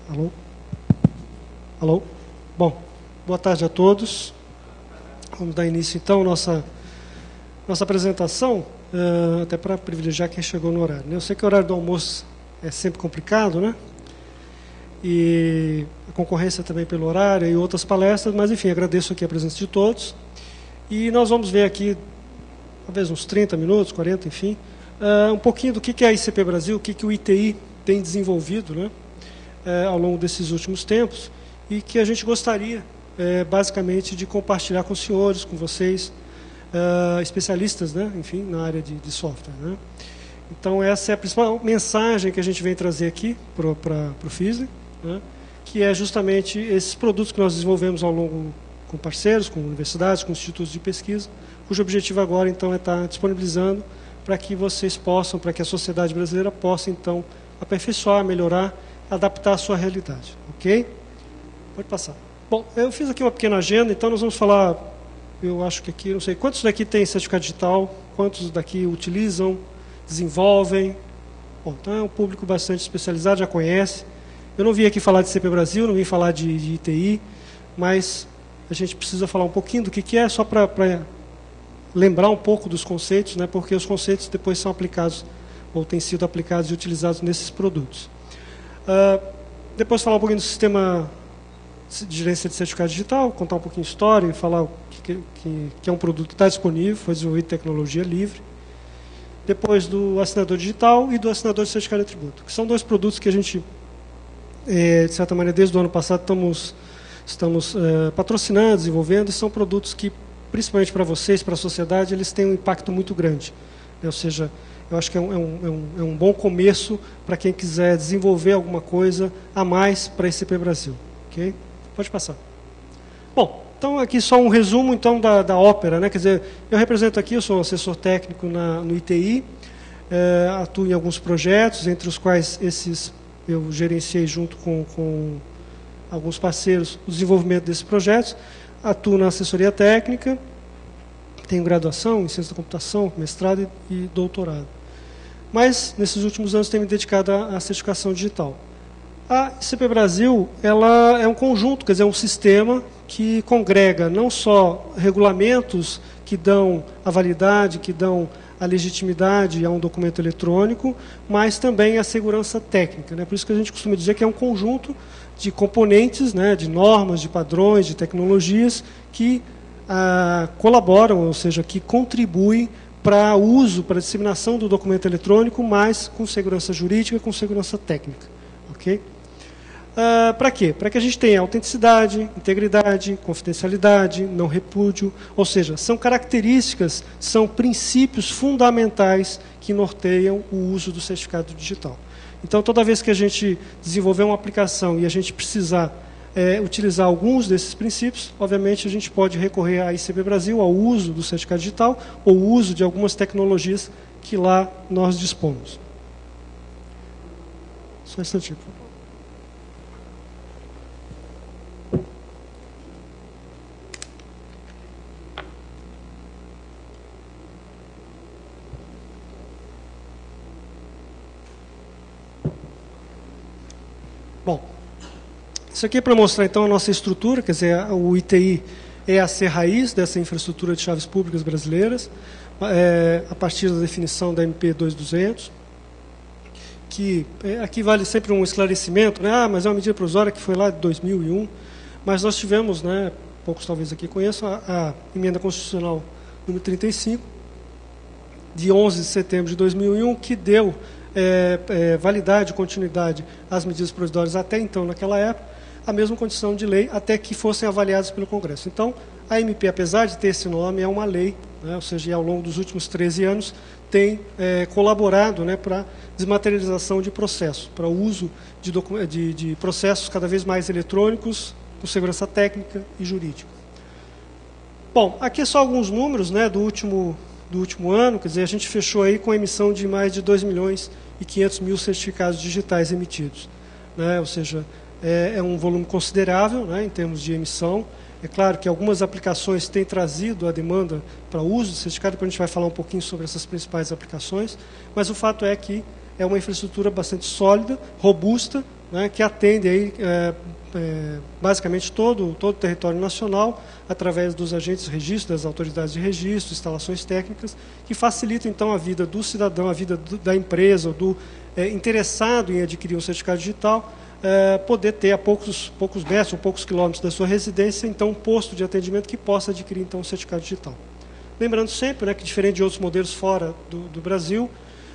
Alô? Alô? Bom, boa tarde a todos. Vamos dar início, então, à nossa apresentação, até para privilegiar quem chegou no horário. Eu sei que o horário do almoço é sempre complicado, né? E a concorrência também pelo horário e outras palestras, mas, enfim, agradeço aqui a presença de todos. E nós vamos ver aqui, talvez uns 30 minutos, 40, enfim, um pouquinho do que é a ICP Brasil, o que o ITI tem desenvolvido, né, ao longo desses últimos tempos, e que a gente gostaria, basicamente, de compartilhar com os senhores, com vocês, especialistas, né, enfim, na área de software. Né. Então, essa é a principal mensagem que a gente vem trazer aqui para o FISLE, né, que é justamente esses produtos que nós desenvolvemos ao longo, com parceiros, com universidades, com institutos de pesquisa, cujo objetivo agora, então, é estar disponibilizando para que vocês possam, para que a sociedade brasileira possa, então, aperfeiçoar, melhorar, adaptar a sua realidade. Ok? Pode passar. Bom, eu fiz aqui uma pequena agenda, então nós vamos falar, eu acho que aqui, não sei, quantos daqui têm certificado digital, quantos daqui utilizam, desenvolvem. Bom, então é um público bastante especializado, já conhece. Eu não vim aqui falar de ICP Brasil, não vim falar de ITI, mas a gente precisa falar um pouquinho do que é, só para lembrar um pouco dos conceitos, né, porque os conceitos depois são aplicados, ou têm sido aplicados e utilizados nesses produtos. Depois falar um pouquinho do sistema de gerência de certificado digital, contar um pouquinho de história e falar o que é um produto que está disponível, foi desenvolvido em tecnologia livre. Depois do assinador digital e do assinador de certificado de tributo, que são dois produtos que a gente, de certa maneira, desde o ano passado estamos patrocinando, desenvolvendo, e são produtos que, principalmente para vocês, para a sociedade, eles têm um impacto muito grande. Ou seja, eu acho que é um bom começo para quem quiser desenvolver alguma coisa a mais para a ICP Brasil. Okay? Pode passar. Bom, então aqui só um resumo então, da ópera. Né? Quer dizer, eu represento aqui, eu sou assessor técnico no ITI, atuo em alguns projetos, entre os quais esses eu gerenciei junto com alguns parceiros o desenvolvimento desses projetos. Atuo na assessoria técnica, tenho graduação em ciência da computação, mestrado e doutorado. Mas, nesses últimos anos, tenho me dedicado à certificação digital. A ICP Brasil ela é um conjunto, quer dizer, um sistema que congrega não só regulamentos que dão a validade, que dão a legitimidade a um documento eletrônico, mas também a segurança técnica. Né? Por isso que a gente costuma dizer que é um conjunto de componentes, né, de normas, de padrões, de tecnologias que colaboram, ou seja, que contribuem para o uso, para a disseminação do documento eletrônico, mas com segurança jurídica, com segurança técnica. Okay? Para quê? Para que a gente tenha autenticidade, integridade, confidencialidade, não repúdio, ou seja, são características, são princípios fundamentais que norteiam o uso do certificado digital. Então, toda vez que a gente desenvolver uma aplicação e a gente precisar utilizar alguns desses princípios, obviamente a gente pode recorrer à ICP Brasil, ao uso do certificado digital, ou o uso de algumas tecnologias que lá nós dispomos. Só um instantinho, por favor. Bom, isso aqui é para mostrar então a nossa estrutura, quer dizer, o ITI é a ser raiz dessa infraestrutura de chaves públicas brasileiras, a partir da definição da MP 2200, que aqui vale sempre um esclarecimento, né? Mas é uma medida provisória que foi lá de 2001, mas nós tivemos, né, poucos talvez aqui conheçam, a emenda constitucional número 35, de 11 de setembro de 2001, que deu validade, continuidade às medidas provisórias até então, naquela época, a mesma condição de lei, até que fossem avaliadas pelo Congresso. Então, a MP, apesar de ter esse nome, é uma lei, né, ou seja, ao longo dos últimos 13 anos, tem colaborado, né, para a desmaterialização de processos, para o uso de processos cada vez mais eletrônicos, com segurança técnica e jurídica. Bom, aqui é só alguns números, né, do último ano, quer dizer, a gente fechou aí com a emissão de mais de 2.500.000 certificados digitais emitidos. Né? Ou seja, é um volume considerável, né, em termos de emissão. É claro que algumas aplicações têm trazido a demanda para o uso do certificado, depois a gente vai falar um pouquinho sobre essas principais aplicações, mas o fato é que é uma infraestrutura bastante sólida, robusta, né, que atende aí, basicamente todo o território nacional, através dos agentes de registro, das autoridades de registro, instalações técnicas, que facilitam, então, a vida do cidadão, a vida da empresa, do interessado em adquirir um certificado digital, poder ter a poucos metros ou poucos quilômetros da sua residência, então, um posto de atendimento que possa adquirir, então, um certificado digital. Lembrando sempre, né, que, diferente de outros modelos fora do Brasil,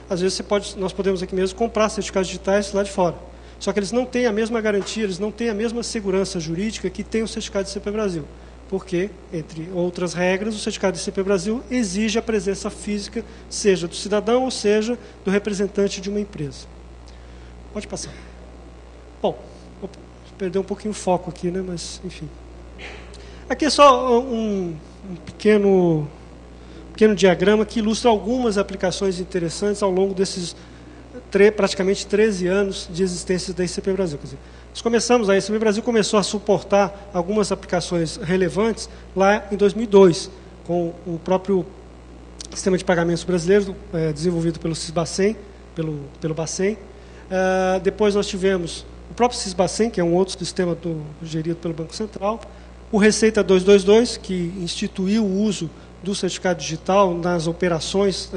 às vezes nós podemos aqui mesmo comprar certificados digitais lá de fora. Só que eles não têm a mesma garantia, eles não têm a mesma segurança jurídica que tem o certificado de ICP Brasil. Porque, entre outras regras, o certificado de ICP Brasil exige a presença física, seja do cidadão ou seja do representante de uma empresa. Pode passar. Bom, vou perder um pouquinho o foco aqui, né? Mas, enfim. Aqui é só um pequeno diagrama que ilustra algumas aplicações interessantes ao longo desses praticamente 13 anos de existência da ICP Brasil. Quer dizer, a ICP Brasil começou a suportar algumas aplicações relevantes lá em 2002, com o próprio sistema de pagamentos brasileiro, desenvolvido pelo Sisbacen, pelo Bacen. Depois nós tivemos o próprio Sisbacen, que é um outro sistema gerido pelo Banco Central, o Receita 222, que instituiu o uso do certificado digital nas operações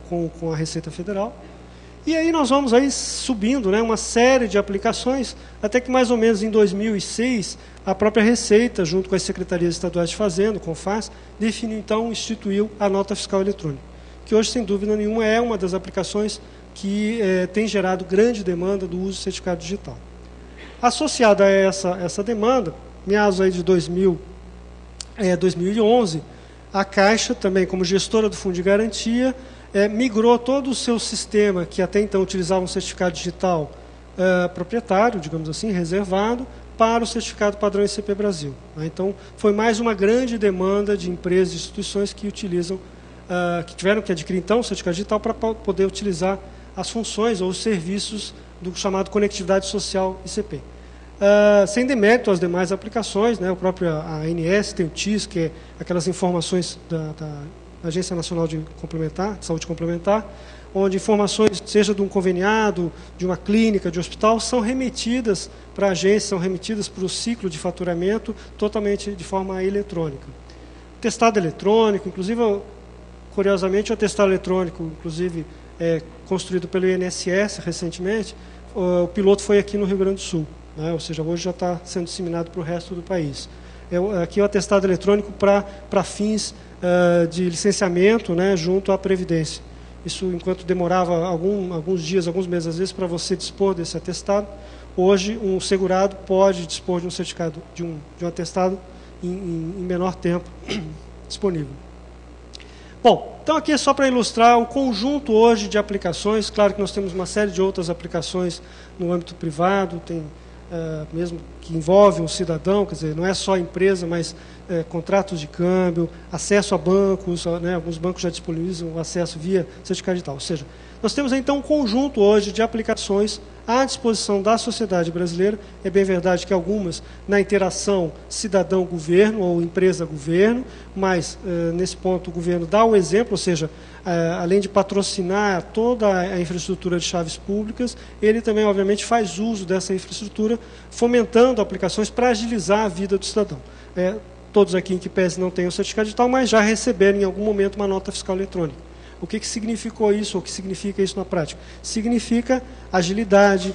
com a Receita Federal. E aí nós vamos aí subindo, né, uma série de aplicações, até que mais ou menos em 2006, a própria Receita, junto com as Secretarias Estaduais de Fazenda, o CONFAS, definiu, então, instituiu a nota fiscal eletrônica, que hoje, sem dúvida nenhuma, é uma das aplicações que tem gerado grande demanda do uso do certificado digital. Associada a essa demanda, meados aí de 2011, a Caixa, também como gestora do Fundo de Garantia, migrou todo o seu sistema, que até então utilizava um certificado digital proprietário, digamos assim, reservado, para o certificado padrão ICP Brasil. Então, foi mais uma grande demanda de empresas e instituições que que tiveram que adquirir, então, o certificado digital para poder utilizar as funções ou os serviços do chamado Conectividade Social ICP. Sem demérito às demais aplicações, né, a ANS tem o TIS, que é aquelas informações da Agência Nacional de Saúde Complementar, onde informações, seja de um conveniado, de uma clínica, de um hospital, são remetidas para a agência, são remetidas para o ciclo de faturamento totalmente de forma eletrônica. Testado eletrônico, inclusive, curiosamente, o atestado eletrônico, inclusive, construído pelo INSS recentemente, o piloto foi aqui no Rio Grande do Sul, né? Ou seja, hoje já está sendo disseminado para o resto do país. Aqui é o atestado eletrônico para fins de licenciamento, né, junto à Previdência. Isso, enquanto demorava alguns dias, alguns meses, às vezes, para você dispor desse atestado, hoje um segurado pode dispor de um certificado, de um atestado em menor tempo disponível. Bom, então aqui é só para ilustrar o conjunto hoje de aplicações. Claro que nós temos uma série de outras aplicações no âmbito privado, tem mesmo que envolve um cidadão, quer dizer, não é só a empresa, mas contratos de câmbio, acesso a bancos, né, alguns bancos já disponibilizam o acesso via certificado digital. Ou seja, nós temos então um conjunto hoje de aplicações à disposição da sociedade brasileira. É bem verdade que algumas na interação cidadão-governo ou empresa-governo, mas nesse ponto o governo dá o exemplo, ou seja, além de patrocinar toda a infraestrutura de chaves públicas, ele também, obviamente, faz uso dessa infraestrutura, fomentando aplicações para agilizar a vida do cidadão. Todos aqui em que pese não têm o certificado digital, mas já receberam em algum momento uma nota fiscal eletrônica. O que significou isso, ou o que significa isso na prática? Significa agilidade,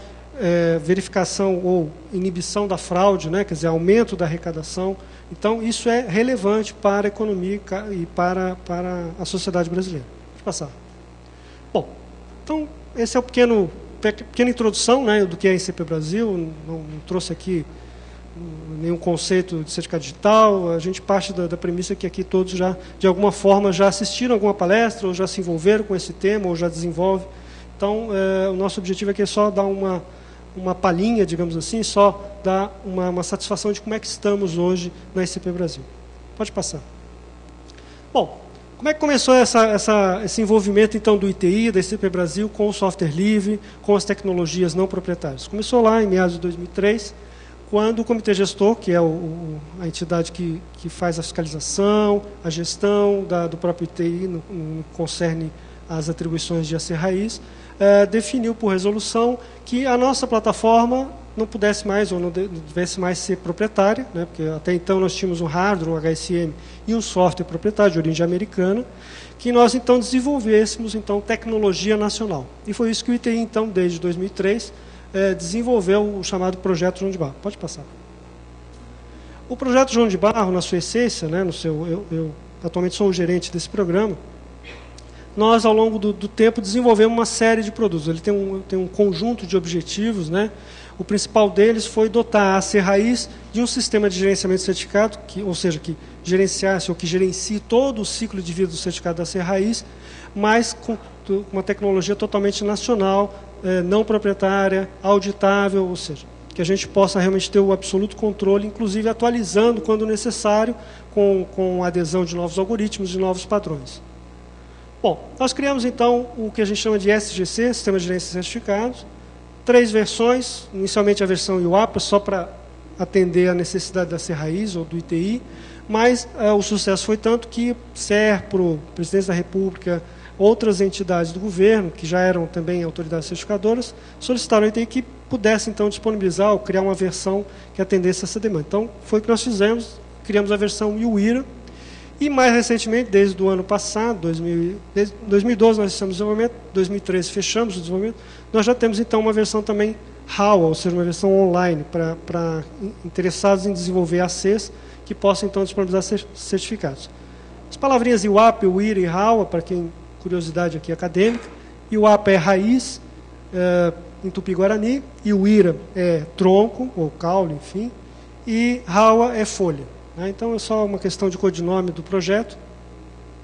verificação ou inibição da fraude, né? Quer dizer, aumento da arrecadação. Então, isso é relevante para a economia e para a sociedade brasileira. Vou passar. Bom, então, esse é o pequena introdução, né, do que é a ICP Brasil. Não trouxe aqui nenhum conceito de certificado digital. A gente parte da premissa que aqui todos já, de alguma forma, já assistiram alguma palestra, ou já se envolveram com esse tema, ou já desenvolvem. Então, o nosso objetivo aqui é só dar uma palhinha, digamos assim, só dar uma satisfação de como é que estamos hoje na ICP Brasil. Pode passar. Bom, como é que começou esse envolvimento, então, do ITI, da ICP Brasil, com o software livre, com as tecnologias não proprietárias? Começou lá em meados de 2003, quando o Comitê Gestor, que é a entidade que faz a fiscalização, a gestão do próprio ITI, no concerne às atribuições de AC Raiz, definiu por resolução que a nossa plataforma não pudesse mais ou não devesse mais ser proprietária, né, porque até então nós tínhamos um hardware, um HSM e um software proprietário de origem americana, que nós então desenvolvêssemos então tecnologia nacional. E foi isso que o ITI então, desde 2003, desenvolveu o chamado Projeto João de Barro. Pode passar. O Projeto João de Barro, na sua essência, né, eu atualmente sou o gerente desse programa, nós, ao longo do tempo, desenvolvemos uma série de produtos. Ele tem um conjunto de objetivos, né? O principal deles foi dotar a AC Raiz de um sistema de gerenciamento de certificado, ou seja, que gerenciasse ou que gerencie todo o ciclo de vida do certificado da AC Raiz, mas com uma tecnologia totalmente nacional, não proprietária, auditável, ou seja, que a gente possa realmente ter o absoluto controle, inclusive atualizando quando necessário, com a adesão de novos algoritmos e novos padrões. Bom, nós criamos então o que a gente chama de SGC, Sistema de Gerência de Certificados, 3 versões, inicialmente a versão IWAPA, só para atender a necessidade da AC Raiz ou do ITI, mas o sucesso foi tanto que SERPRO, Presidência da República, outras entidades do governo, que já eram também autoridades certificadoras, solicitaram ao ITI que pudesse então disponibilizar ou criar uma versão que atendesse essa demanda. Então, foi o que nós fizemos, criamos a versão UIRA, e mais recentemente, desde o ano passado, 2012 nós fizemos o desenvolvimento, 2013 fechamos o desenvolvimento, nós já temos então uma versão também HAWA, ou seja, uma versão online para interessados em desenvolver ACs que possam então disponibilizar certificados. As palavrinhas IWAP, UIRA e HAWA, para quem curiosidade aqui acadêmica, IWAP é raiz em Tupi-Guarani, e UIRA é tronco ou caule, enfim, e HAWA é folha. Então, é só uma questão de codinome do projeto,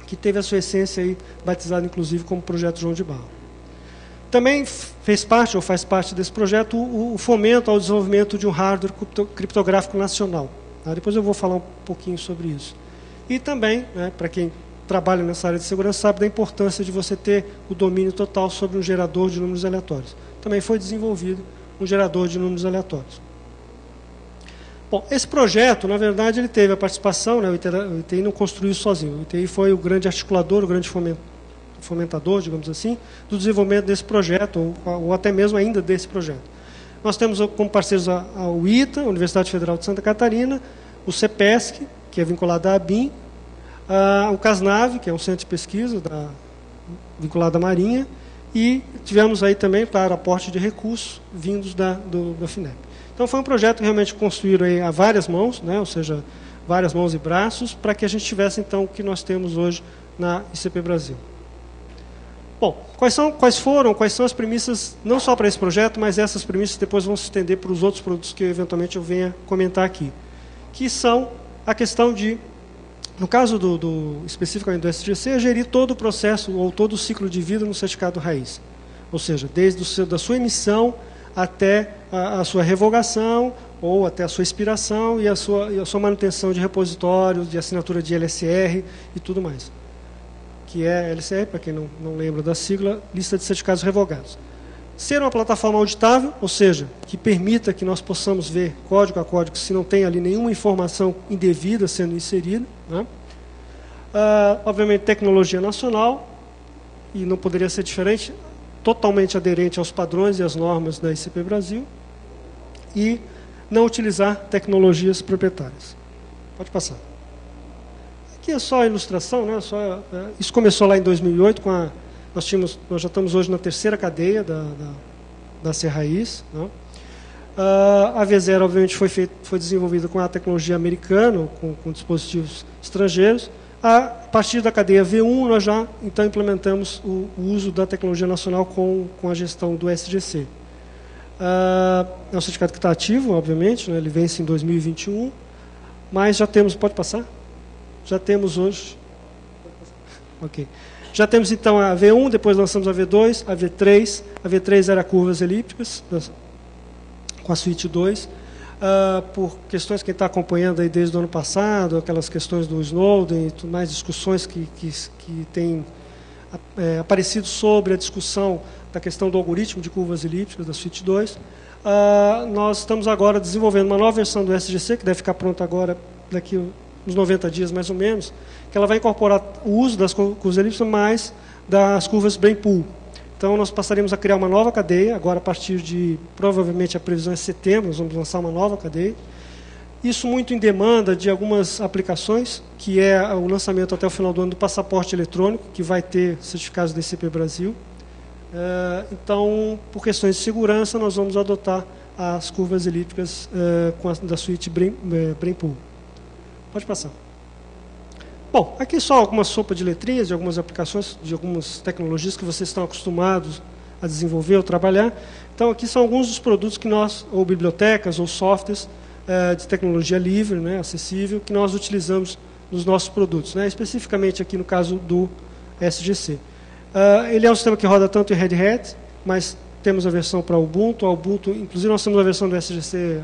que teve a sua essência aí, batizada, inclusive, como Projeto João de Barro. Também fez parte, ou faz parte desse projeto, o fomento ao desenvolvimento de um hardware criptográfico nacional. Depois eu vou falar um pouquinho sobre isso. E também, para quem trabalha nessa área de segurança, sabe da importância de você ter o domínio total sobre um gerador de números aleatórios. Também foi desenvolvido um gerador de números aleatórios. Bom, esse projeto, na verdade, ele teve a participação, né, o ITI não construiu sozinho, o ITI foi o grande articulador, o grande fomentador, digamos assim, do desenvolvimento desse projeto, ou até mesmo ainda desse projeto. Nós temos como parceiros a UITA, a Universidade Federal de Santa Catarina, o CEPESC, que é vinculado à ABIN, o CASNAV, que é um centro de pesquisa vinculado à Marinha, e tivemos aí também, claro, aporte de recursos vindos da FINEP. Então, foi um projeto realmente construído aí a várias mãos, né, ou seja, várias mãos e braços, para que a gente tivesse, então, o que nós temos hoje na ICP Brasil. Bom, quais são as premissas, não só para esse projeto, mas essas premissas depois vão se estender para os outros produtos que, eventualmente, eu venha comentar aqui, que são a questão de, no caso especificamente do SGC, é gerir todo o processo ou todo o ciclo de vida no certificado raiz. Ou seja, desde da sua emissão até a sua revogação, ou até a sua expiração e a sua manutenção de repositórios, de assinatura de LSR e tudo mais. Que é LSR, para quem não lembra da sigla, Lista de Certificados Revogados. Ser uma plataforma auditável, ou seja, que permita que nós possamos ver código a código se não tem ali nenhuma informação indevida sendo inserida. Né? Obviamente, tecnologia nacional, e não poderia ser diferente, totalmente aderente aos padrões e às normas da ICP Brasil, e não utilizar tecnologias proprietárias. Pode passar. Aqui é só a ilustração, né? Isso começou lá em 2008, nós já estamos hoje na 3ª cadeia da C Raiz. Né? A V0, obviamente, foi desenvolvida com a tecnologia americana, com dispositivos estrangeiros. A partir da cadeia V1, nós já então implementamos o uso da tecnologia nacional com a gestão do SGC. É um certificado que está ativo, obviamente, né, ele vence em 2021, mas já temos, pode passar? Já temos hoje. Ok. Já temos então a V1, depois lançamos a V2, a V3. A V3 era curvas elípticas, com a suíte 2. Por questões que quem está acompanhando aí desde o ano passado, aquelas questões do Snowden e tudo mais, discussões que têm aparecido sobre a discussão da questão do algoritmo de curvas elípticas da suíte 2. Nós estamos agora desenvolvendo uma nova versão do SGC, que deve ficar pronta agora, daqui uns 90 dias mais ou menos, que ela vai incorporar o uso das curvas elípticas mais das curvas Brainpool. Então, nós passaremos a criar uma nova cadeia, agora a partir de, provavelmente, a previsão é setembro, nós vamos lançar uma nova cadeia. Isso muito em demanda de algumas aplicações, que é o lançamento até o final do ano do passaporte eletrônico, que vai ter certificados da ICP Brasil. Então, por questões de segurança, nós vamos adotar as curvas elípticas da suíte Brainpool. Pode passar. Bom, aqui só alguma sopa de letrinhas, de algumas aplicações, de algumas tecnologias que vocês estão acostumados a desenvolver ou trabalhar. Então, aqui são alguns dos produtos que nós, ou bibliotecas, ou softwares, de tecnologia livre, né, acessível, que nós utilizamos nos nossos produtos, né, especificamente aqui no caso do SGC. Ele é um sistema que roda tanto em Red Hat, mas temos a versão para Ubuntu. A Ubuntu, inclusive, nós temos a versão do SGC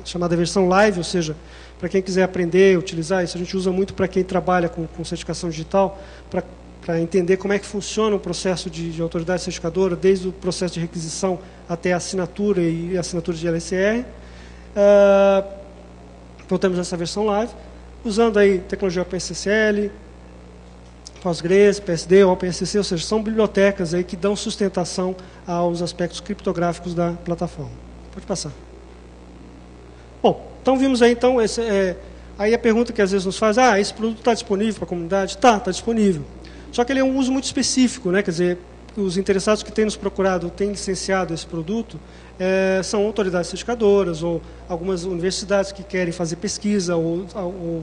chamada versão Live, ou seja, para quem quiser aprender, utilizar isso, a gente usa muito para quem trabalha com certificação digital, para entender como é que funciona o processo de autoridade certificadora, desde o processo de requisição até a assinatura e a assinatura de LSR. Então temos essa versão Live, usando aí tecnologia OpenSSL, Postgres, PSD, OpenSCC, ou seja, são bibliotecas aí que dão sustentação aos aspectos criptográficos da plataforma. Pode passar. Bom, então vimos aí, então, aí a pergunta que às vezes nos faz, esse produto está disponível para a comunidade? Está disponível. Só que ele é um uso muito específico, né? Quer dizer, os interessados que têm nos procurado, têm licenciado esse produto, são autoridades certificadoras ou algumas universidades que querem fazer pesquisa ou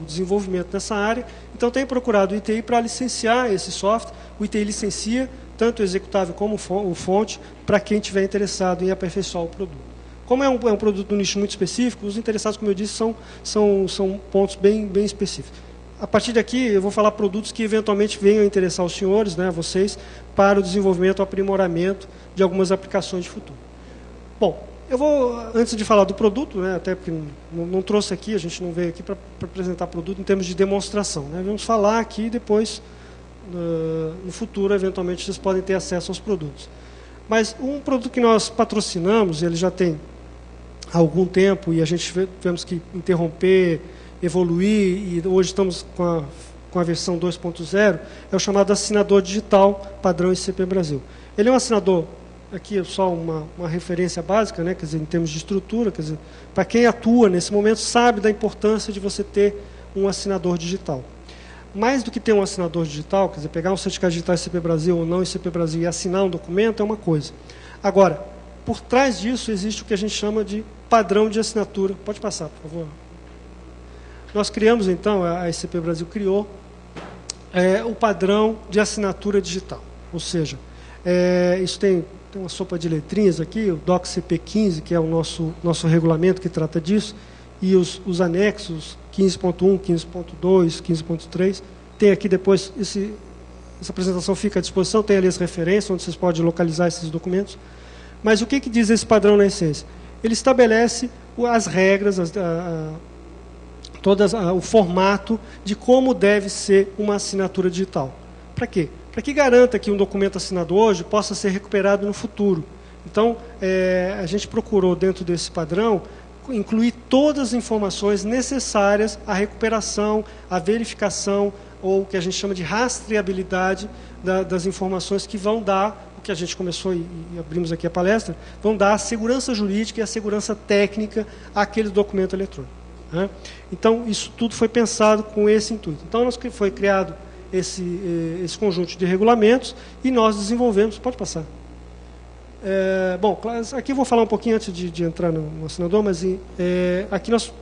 desenvolvimento nessa área. Então, tem procurado o ITI para licenciar esse software. O ITI licencia tanto o executável como o fonte para quem estiver interessado em aperfeiçoar o produto. Como é um produto de um nicho muito específico, os interessados, como eu disse, são pontos bem específicos. A partir daqui, eu vou falar produtos que eventualmente venham a interessar os senhores, né, vocês, para o desenvolvimento, o aprimoramento de algumas aplicações de futuro. Bom, eu vou, antes de falar do produto, né, até porque não trouxe aqui, a gente não veio aqui para apresentar produto em termos de demonstração. Né, vamos falar aqui e depois, no futuro, eventualmente, vocês podem ter acesso aos produtos. Mas um produto que nós patrocinamos, ele já tem algum tempo e a gente tivemos que interromper, evoluir, e hoje estamos com a versão 2.0, é o chamado assinador digital padrão ICP Brasil. Ele é um assinador, aqui é só uma referência básica, né, quer dizer, em termos de estrutura, quer dizer, para quem atua nesse momento sabe da importância de você ter um assinador digital. Mais do que ter um assinador digital, quer dizer, pegar um certificado digital ICP Brasil ou não ICP Brasil e assinar um documento é uma coisa. Agora, por trás disso existe o que a gente chama de padrão de assinatura. Pode passar, por favor. Nós criamos, então, a ICP Brasil criou o padrão de assinatura digital. Ou seja, isso tem uma sopa de letrinhas aqui, o DOC CP15, que é o nosso regulamento que trata disso, e os anexos 15.1, 15.2, 15.3. Tem aqui depois, essa apresentação fica à disposição, tem ali as referências, onde vocês podem localizar esses documentos. Mas o que diz esse padrão na essência? Ele estabelece as regras, o formato de como deve ser uma assinatura digital. Para quê? Para que garanta que um documento assinado hoje possa ser recuperado no futuro. Então, a gente procurou, dentro desse padrão, incluir todas as informações necessárias à recuperação, à verificação, ou o que a gente chama de rastreabilidade das informações que vão dar, o que a gente começou e abrimos aqui a palestra, vão dar a segurança jurídica e a segurança técnica àquele documento eletrônico. Né? Então, isso tudo foi pensado com esse intuito. Então, foi criado esse conjunto de regulamentos e nós desenvolvemos... Pode passar. Bom, aqui eu vou falar um pouquinho antes de entrar no assinador, mas aqui nós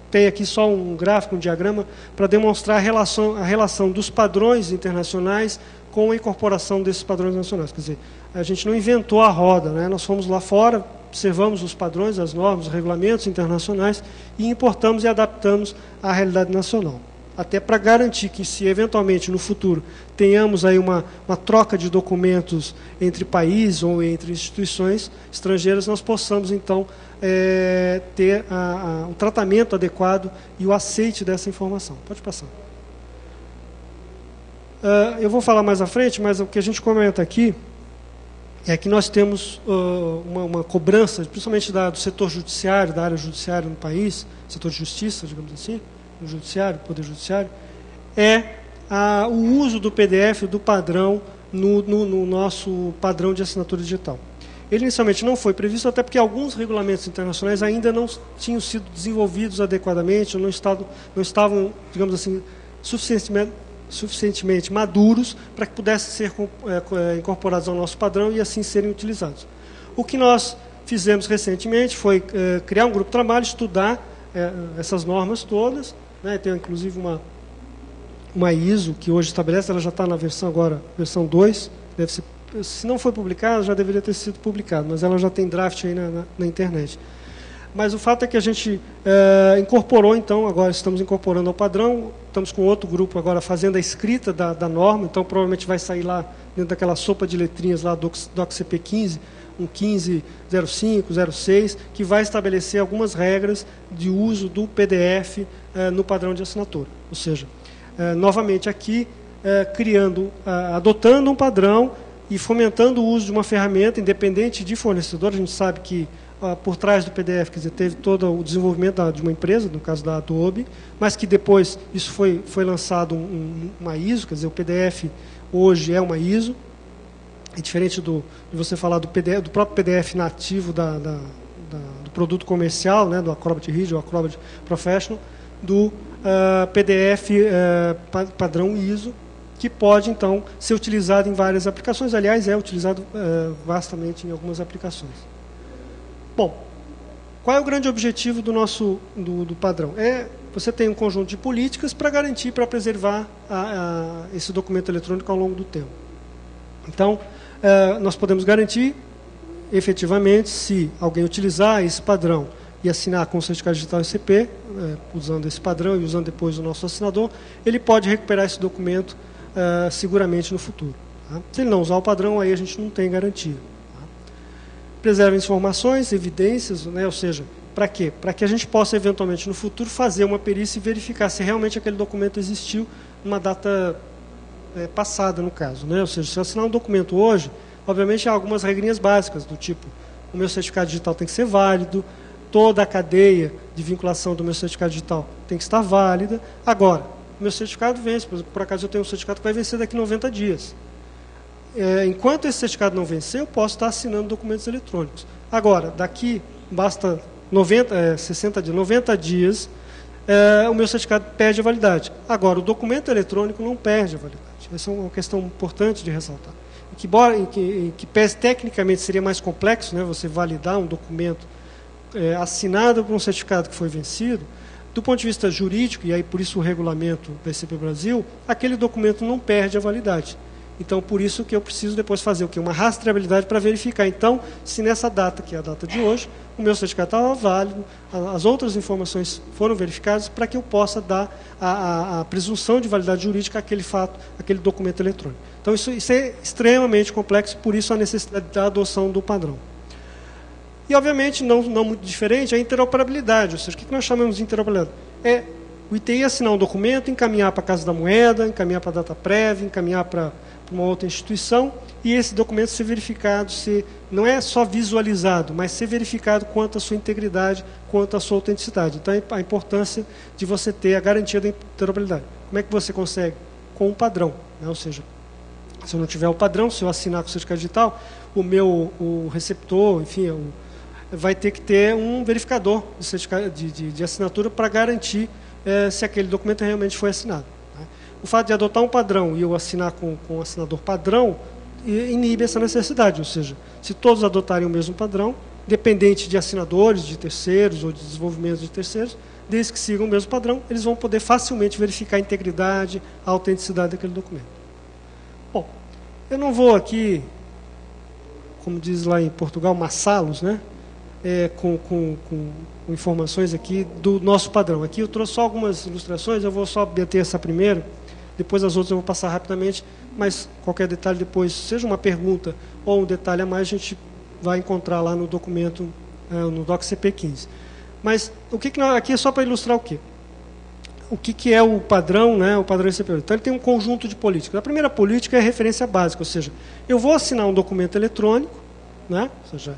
tem aqui só um gráfico, um diagrama, para demonstrar a relação dos padrões internacionais com a incorporação desses padrões nacionais. Quer dizer, a gente não inventou a roda, né? Nós fomos lá fora, observamos os padrões, as normas, os regulamentos internacionais e importamos e adaptamos à realidade nacional. Até para garantir que, se eventualmente no futuro tenhamos aí uma troca de documentos entre países ou entre instituições estrangeiras, nós possamos, então, ter o tratamento adequado e o aceite dessa informação. Pode passar. Eu vou falar mais à frente, mas o que a gente comenta aqui é que nós temos uma cobrança, principalmente do setor judiciário, da área judiciária no país, setor de justiça, digamos assim, no judiciário, poder judiciário, o uso do PDF do padrão no nosso padrão de assinatura digital. Ele inicialmente não foi previsto, até porque alguns regulamentos internacionais ainda não tinham sido desenvolvidos adequadamente, ou não estavam, digamos assim, suficientemente maduros para que pudessem ser incorporados ao nosso padrão e assim serem utilizados. O que nós fizemos recentemente foi criar um grupo de trabalho, estudar essas normas todas, né? Tem inclusive uma ISO que hoje estabelece, ela já está na versão agora, versão 2, deve ser, se não foi publicada, já deveria ter sido publicado, mas ela já tem draft aí na internet. Mas o fato é que a gente incorporou, então, agora estamos incorporando ao padrão, estamos com outro grupo agora fazendo a escrita da norma, então provavelmente vai sair lá, dentro daquela sopa de letrinhas lá do DOC-CP 15, um 1505, 06, que vai estabelecer algumas regras de uso do PDF no padrão de assinatura. Ou seja, novamente aqui, adotando um padrão e fomentando o uso de uma ferramenta independente de fornecedor. A gente sabe que por trás do PDF, quer dizer, teve todo o desenvolvimento de uma empresa, no caso da Adobe, mas que depois isso foi lançado uma ISO, quer dizer, o PDF hoje é uma ISO. É diferente de você falar do próprio PDF nativo do produto comercial, né, do Acrobat Reader ou Acrobat Professional, do PDF padrão ISO, que pode, então, ser utilizado em várias aplicações. Aliás, é utilizado vastamente em algumas aplicações. Bom, qual é o grande objetivo do padrão? Você tem um conjunto de políticas para garantir, para preservar esse documento eletrônico ao longo do tempo. Então, nós podemos garantir, efetivamente, se alguém utilizar esse padrão e assinar com o certificado digital ICP, usando esse padrão e usando depois o nosso assinador, ele pode recuperar esse documento seguramente no futuro. Tá? Se ele não usar o padrão, aí a gente não tem garantia. Tá? Preserva informações, evidências, né? Ou seja, para quê? Para que a gente possa, eventualmente, no futuro, fazer uma perícia e verificar se realmente aquele documento existiu numa data passada, no caso. Né? Ou seja, se eu assinar um documento hoje, obviamente há algumas regrinhas básicas, do tipo, o meu certificado digital tem que ser válido, toda a cadeia de vinculação do meu certificado digital tem que estar válida. Agora, o meu certificado vence, por acaso eu tenho um certificado que vai vencer daqui a 90 dias. Enquanto esse certificado não vencer, eu posso estar assinando documentos eletrônicos. Agora, daqui, basta 90 dias, o meu certificado perde a validade. Agora, o documento eletrônico não perde a validade. Essa é uma questão importante de ressaltar. Que tecnicamente seria mais complexo, né, você validar um documento assinado por um certificado que foi vencido, do ponto de vista jurídico, e aí por isso o regulamento da ICP Brasil, aquele documento não perde a validade. Então, por isso que eu preciso depois fazer o quê? Uma rastreabilidade para verificar. Então, se nessa data, que é a data de hoje, o meu certificado estava válido, as outras informações foram verificadas para que eu possa dar a presunção de validade jurídica àquele fato, àquele documento eletrônico. Então, isso é extremamente complexo, por isso a necessidade da adoção do padrão. E, obviamente, não muito diferente, a interoperabilidade. Ou seja, o que nós chamamos de interoperabilidade? É o ITI assinar um documento, encaminhar para a Casa da Moeda, encaminhar para a DataPrev, encaminhar para uma outra instituição, e esse documento ser verificado, não é só visualizado, mas ser verificado quanto à sua integridade, quanto à sua autenticidade. Então, a importância de você ter a garantia da interoperabilidade. Como é que você consegue? Com um padrão. Né? Ou seja, se eu não tiver o padrão, se eu assinar com o certificado digital, o receptor, enfim, vai ter que ter um verificador de assinatura para garantir se aquele documento realmente foi assinado. O fato de adotar um padrão e eu assinar com um assinador padrão inibe essa necessidade. Ou seja, se todos adotarem o mesmo padrão, independente de assinadores, de terceiros ou de desenvolvimento de terceiros, desde que sigam o mesmo padrão, eles vão poder facilmente verificar a integridade, a autenticidade daquele documento. Bom, eu não vou aqui, como diz lá em Portugal, maçá-los, né? Com informações aqui do nosso padrão. Aqui eu trouxe só algumas ilustrações, eu vou só bater essa primeira, depois as outras eu vou passar rapidamente, mas qualquer detalhe depois, seja uma pergunta ou um detalhe a mais, a gente vai encontrar lá no documento, no DOC-CP 15. Mas aqui é só para ilustrar o quê? O que é o padrão, né, o padrão ICP? Então, ele tem um conjunto de políticas. A primeira política é a referência básica, ou seja, eu vou assinar um documento eletrônico, né, ou seja,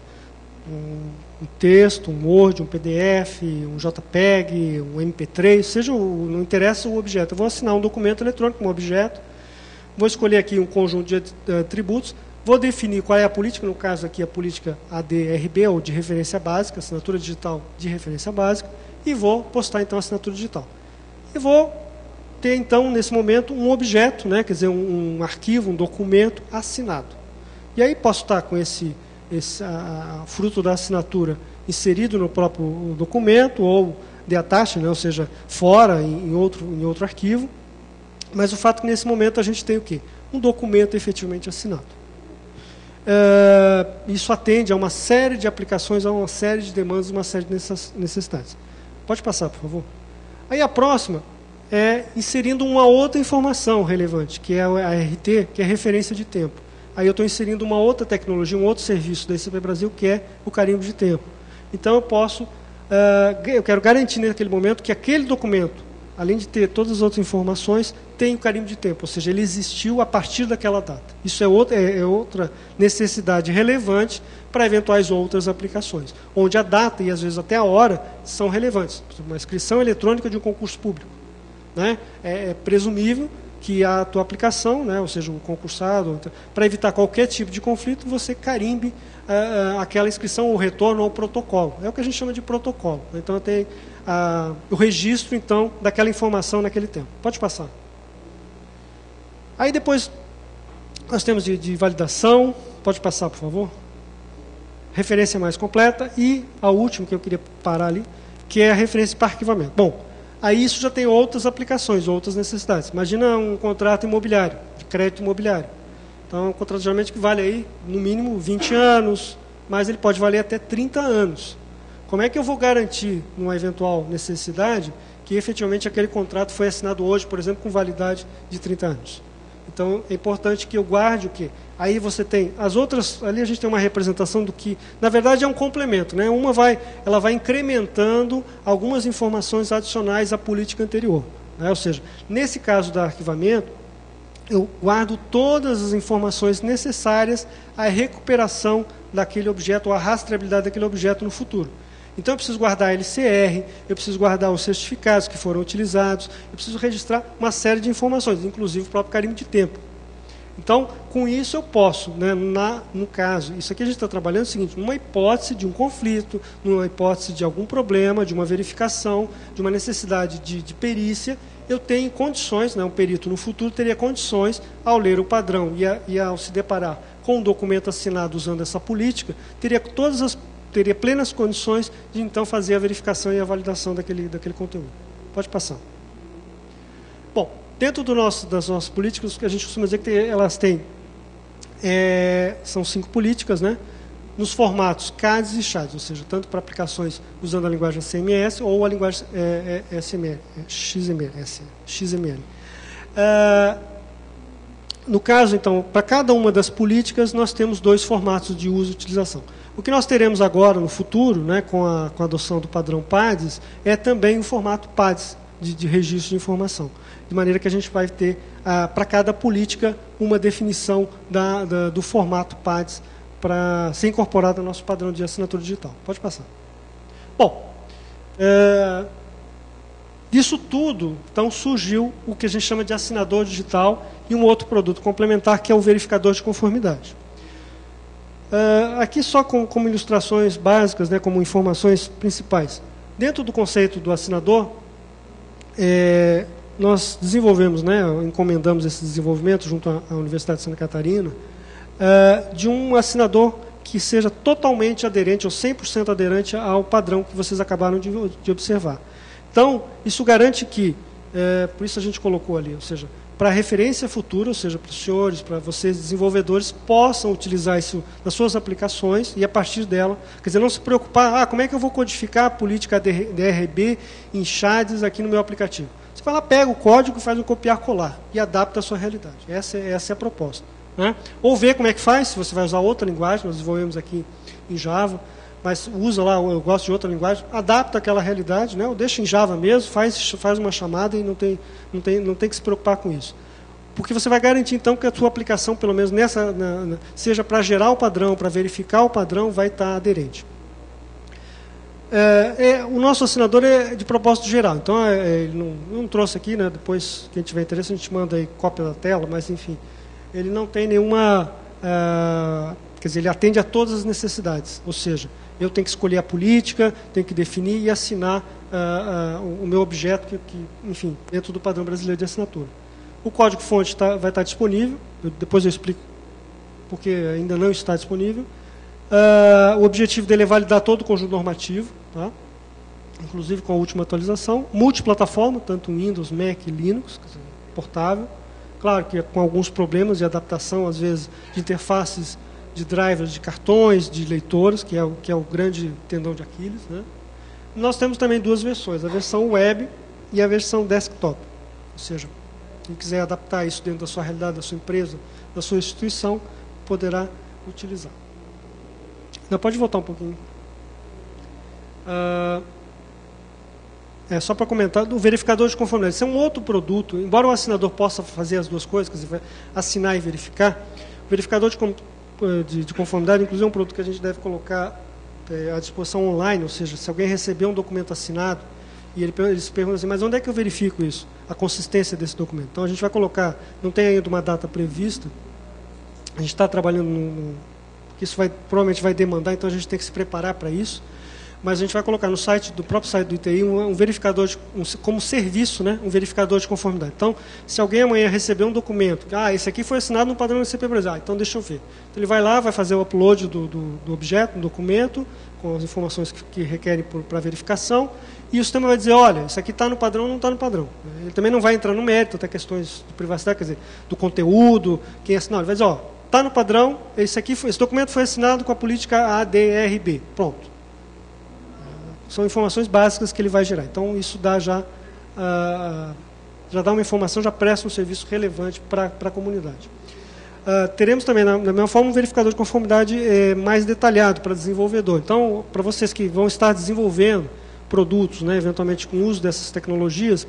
um texto, um Word, um PDF, um JPEG, um MP3, não interessa o objeto. Eu vou assinar um documento eletrônico, um objeto, vou escolher aqui um conjunto de atributos, vou definir qual é a política, no caso aqui a política ADRB, ou de referência básica, assinatura digital de referência básica, e vou postar então a assinatura digital. E vou ter então, nesse momento, um objeto, né, quer dizer, um arquivo, um documento assinado. E aí posso estar com esse fruto da assinatura inserido no próprio documento, ou de attached, né, ou seja, fora, em outro arquivo. Mas o fato é que nesse momento a gente tem o quê? Um documento efetivamente assinado. Isso atende a uma série de aplicações, a uma série de demandas, uma série de necessidades. Pode passar, por favor. Aí a próxima é inserindo uma outra informação relevante, que é a RT, que é referência de tempo. Aí eu estou inserindo uma outra tecnologia, um outro serviço da ICP Brasil, que é o carimbo de tempo. Então eu quero garantir naquele momento que aquele documento, além de ter todas as outras informações, tem o carimbo de tempo, ou seja, ele existiu a partir daquela data. Isso é outra necessidade relevante para eventuais outras aplicações, onde a data e às vezes até a hora são relevantes. Por exemplo, uma inscrição eletrônica de um concurso público, né? É presumível que a tua aplicação, né, ou seja, o concursado, para evitar qualquer tipo de conflito, você carimbe aquela inscrição ou retorno ao protocolo. É o que a gente chama de protocolo. Então, tem o registro, então, daquela informação naquele tempo. Pode passar. Aí, depois, nós temos de validação. Pode passar, por favor. Referência mais completa. E a última, que eu queria parar ali, que é a referência para arquivamento. Bom, aí isso já tem outras aplicações, outras necessidades. Imagina um contrato imobiliário, de crédito imobiliário. Então, é um contrato geralmente que vale aí, no mínimo, 20 anos, mas ele pode valer até 30 anos. Como é que eu vou garantir, numa eventual necessidade, que efetivamente aquele contrato foi assinado hoje, por exemplo, com validade de 30 anos? Então, é importante que eu guarde o quê? Aí você tem as outras, ali a gente tem uma representação do que, na verdade, é um complemento, né? Ela vai incrementando algumas informações adicionais à política anterior, né? Ou seja, nesse caso do arquivamento, eu guardo todas as informações necessárias à recuperação daquele objeto, ou à rastreabilidade daquele objeto no futuro. Então, eu preciso guardar a LCR, eu preciso guardar os certificados que foram utilizados, eu preciso registrar uma série de informações, inclusive o próprio carimbo de tempo. Então, com isso eu posso, né, no caso, isso aqui a gente está trabalhando o seguinte, numa hipótese de um conflito, numa hipótese de algum problema, de uma verificação, de uma necessidade de perícia, eu tenho condições, né, um perito no futuro teria condições, ao ler o padrão e ao se deparar com um documento assinado usando essa política, teria plenas condições de então fazer a verificação e a validação daquele conteúdo. Pode passar. Bom, dentro das nossas políticas, a gente costuma dizer que elas têm, são 5 políticas, né? Nos formatos CADES e CHADES, ou seja, tanto para aplicações usando a linguagem CMS ou a linguagem XML. No caso, então, para cada uma das políticas, nós temos 2 formatos de uso e utilização. O que nós teremos agora, no futuro, né, com a adoção do padrão PADES, é também o formato PADES, de registro de informação. De maneira que a gente vai ter, para cada política, uma definição do formato PADES para ser incorporado ao nosso padrão de assinatura digital. Pode passar. Bom, disso tudo, então, surgiu o que a gente chama de assinador digital e um outro produto complementar, que é o verificador de conformidade. Aqui só como ilustrações básicas, né, como informações principais. Dentro do conceito do assinador, nós desenvolvemos, né, encomendamos esse desenvolvimento junto à Universidade de Santa Catarina, de um assinador que seja totalmente aderente, ou 100% aderente ao padrão que vocês acabaram de observar. Então, isso garante que, por isso a gente colocou ali, ou seja, para referência futura, ou seja, para os senhores, para vocês desenvolvedores, possam utilizar isso nas suas aplicações e a partir dela, quer dizer, não se preocupar, como é que eu vou codificar a política DRB em CHADES aqui no meu aplicativo? Você vai lá, pega o código e faz um copiar-colar e adapta à sua realidade. Essa é a proposta, né? Ou ver como é que faz, se você vai usar outra linguagem, nós desenvolvemos aqui em Java, mas usa lá, eu gosto de outra linguagem, adapta aquela realidade, né? Ou deixa em Java mesmo, faz uma chamada e não tem que se preocupar com isso. Porque você vai garantir, então, que a sua aplicação, pelo menos seja para gerar o padrão, para verificar o padrão, vai estar aderente. O nosso assinador é de propósito geral, então ele não trouxe aqui, né? Depois, quem tiver interesse, a gente manda aí cópia da tela, mas enfim, ele não tem nenhuma... quer dizer, ele atende a todas as necessidades, ou seja, eu tenho que escolher a política, tenho que definir e assinar o meu objeto, enfim, dentro do padrão brasileiro de assinatura. O código-fonte vai estar disponível, depois eu explico porque ainda não está disponível. O objetivo dele é validar todo o conjunto normativo, tá? Inclusive com a última atualização. Multiplataforma, tanto Windows, Mac e Linux, quer dizer, portável. Claro que com alguns problemas de adaptação, às vezes, de interfaces de drivers, de cartões, de leitores, que é o grande tendão de Aquiles, né? Nós temos também duas versões, a versão web e a versão desktop. Ou seja, quem quiser adaptar isso dentro da sua realidade, da sua empresa, da sua instituição, poderá utilizar. Não, pode voltar um pouquinho. Só para comentar, o verificador de conformidade. Isso é um outro produto, embora o assinador possa fazer as duas coisas, quer dizer, assinar e verificar, o verificador de conformidade, inclusive, é um produto que a gente deve colocar à disposição online, ou seja, se alguém receber um documento assinado, e ele se pergunta assim, mas onde é que eu verifico isso? A consistência desse documento. Então, a gente vai colocar, não tem ainda uma data prevista, a gente está trabalhando porque isso provavelmente vai demandar, então a gente tem que se preparar para isso, mas a gente vai colocar no site, do próprio site do ITI, um verificador, como serviço, né, um verificador de conformidade. Então, se alguém amanhã receber um documento, esse aqui foi assinado no padrão ICP Brasil, então deixa eu ver. Então, ele vai lá, vai fazer o upload do objeto, do documento, com as informações que requerem para verificação, e o sistema vai dizer, olha, isso aqui está no padrão ou não está no padrão. Ele também não vai entrar no mérito, até questões de privacidade, quer dizer, do conteúdo, quem assinou, ele vai dizer, está no padrão, esse documento foi assinado com a política ADRB, pronto. São informações básicas que ele vai gerar. Então, isso dá já dá uma informação, já presta um serviço relevante para a comunidade. Teremos também, da mesma forma, um verificador de conformidade mais detalhado para desenvolvedor. Então, para vocês que vão estar desenvolvendo produtos, né, eventualmente com o uso dessas tecnologias,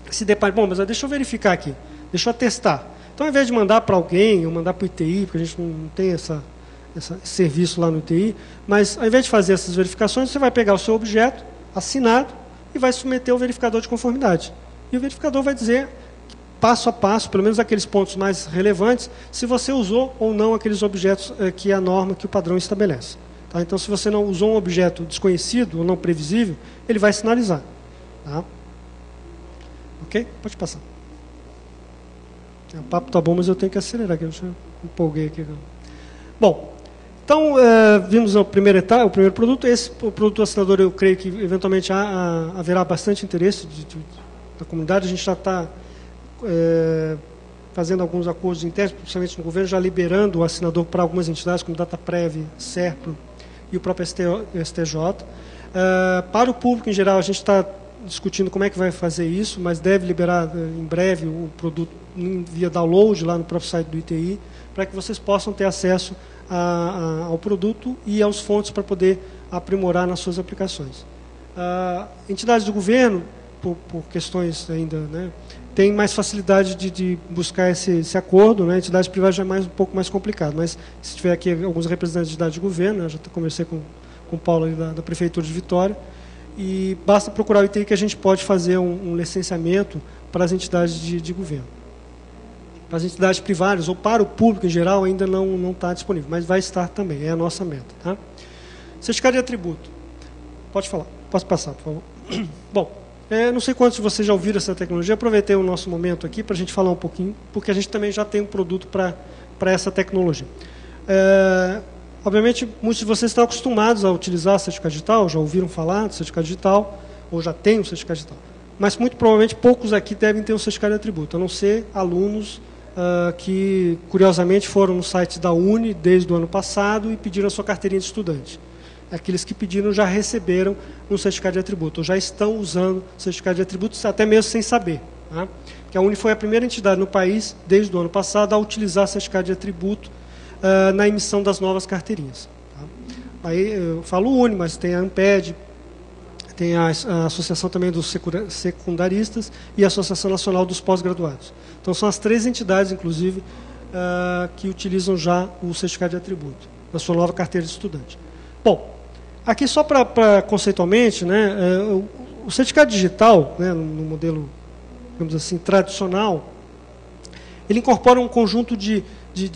se deparem, bom, mas deixa eu verificar aqui, deixa eu testar. Então, ao invés de mandar para alguém, ou mandar para o ITI, porque a gente não tem esse serviço lá no ITI, mas ao invés de fazer essas verificações, você vai pegar o seu objeto assinado e vai submeter ao verificador de conformidade. E o verificador vai dizer, passo a passo, pelo menos aqueles pontos mais relevantes, se você usou ou não aqueles objetos que é a norma, que o padrão estabelece. Tá? Então, se você não usou um objeto desconhecido ou não previsível, ele vai sinalizar. Tá? Ok? Pode passar. O papo está bom, mas eu tenho que acelerar, que eu empolguei aqui. Bom, então, vimos a primeira etapa, o primeiro produto. O produto assinador, eu creio que, eventualmente, haverá bastante interesse da comunidade. A gente já está fazendo alguns acordos internos, principalmente no governo, já liberando o assinador para algumas entidades, como DataPrev, SERPRO e o próprio STJ. Para o público, em geral, a gente está discutindo como é que vai fazer isso, mas deve liberar em breve o produto via download lá no próprio site do ITI, para que vocês possam ter acesso ao produto e aos fontes para poder aprimorar nas suas aplicações. Entidades do governo, por questões ainda, né, tem mais facilidade de buscar esse acordo, né? Entidades privadas já é um pouco mais complicado, mas se tiver aqui alguns representantes de entidades de governo, eu já conversei com o Paulo ali da Prefeitura de Vitória, e basta procurar o ITI que a gente pode fazer um licenciamento para as entidades de governo. Para as entidades privadas ou para o público em geral ainda não está disponível, mas vai estar também, é a nossa meta. Tá? Certificado de atributo. Pode falar, posso passar, por favor. Bom, não sei quantos de vocês já ouviram essa tecnologia, aproveitei o nosso momento aqui para a gente falar um pouquinho, porque a gente também já tem um produto para essa tecnologia. Obviamente, muitos de vocês estão acostumados a utilizar certificado digital, já ouviram falar de certificado digital, ou já têm um certificado digital. Mas, muito provavelmente, poucos aqui devem ter um certificado de atributo, a não ser alunos que, curiosamente, foram no site da Uni desde o ano passado e pediram a sua carteirinha de estudante. Aqueles que pediram já receberam um certificado de atributo, ou já estão usando certificado de atributo, até mesmo sem saber. Tá? Porque a Uni foi a primeira entidade no país, desde o ano passado, a utilizar certificado de atributo na emissão das novas carteirinhas. Tá? Aí eu falo Uni, mas tem a Amped, tem a Associação também dos Secundaristas e a Associação Nacional dos Pós-Graduados. Então, são as três entidades, inclusive, que utilizam já o certificado de atributo, na sua nova carteira de estudante. Bom, Aqui só para conceitualmente, né, o certificado digital, né, no modelo, digamos assim, tradicional, ele incorpora um conjunto de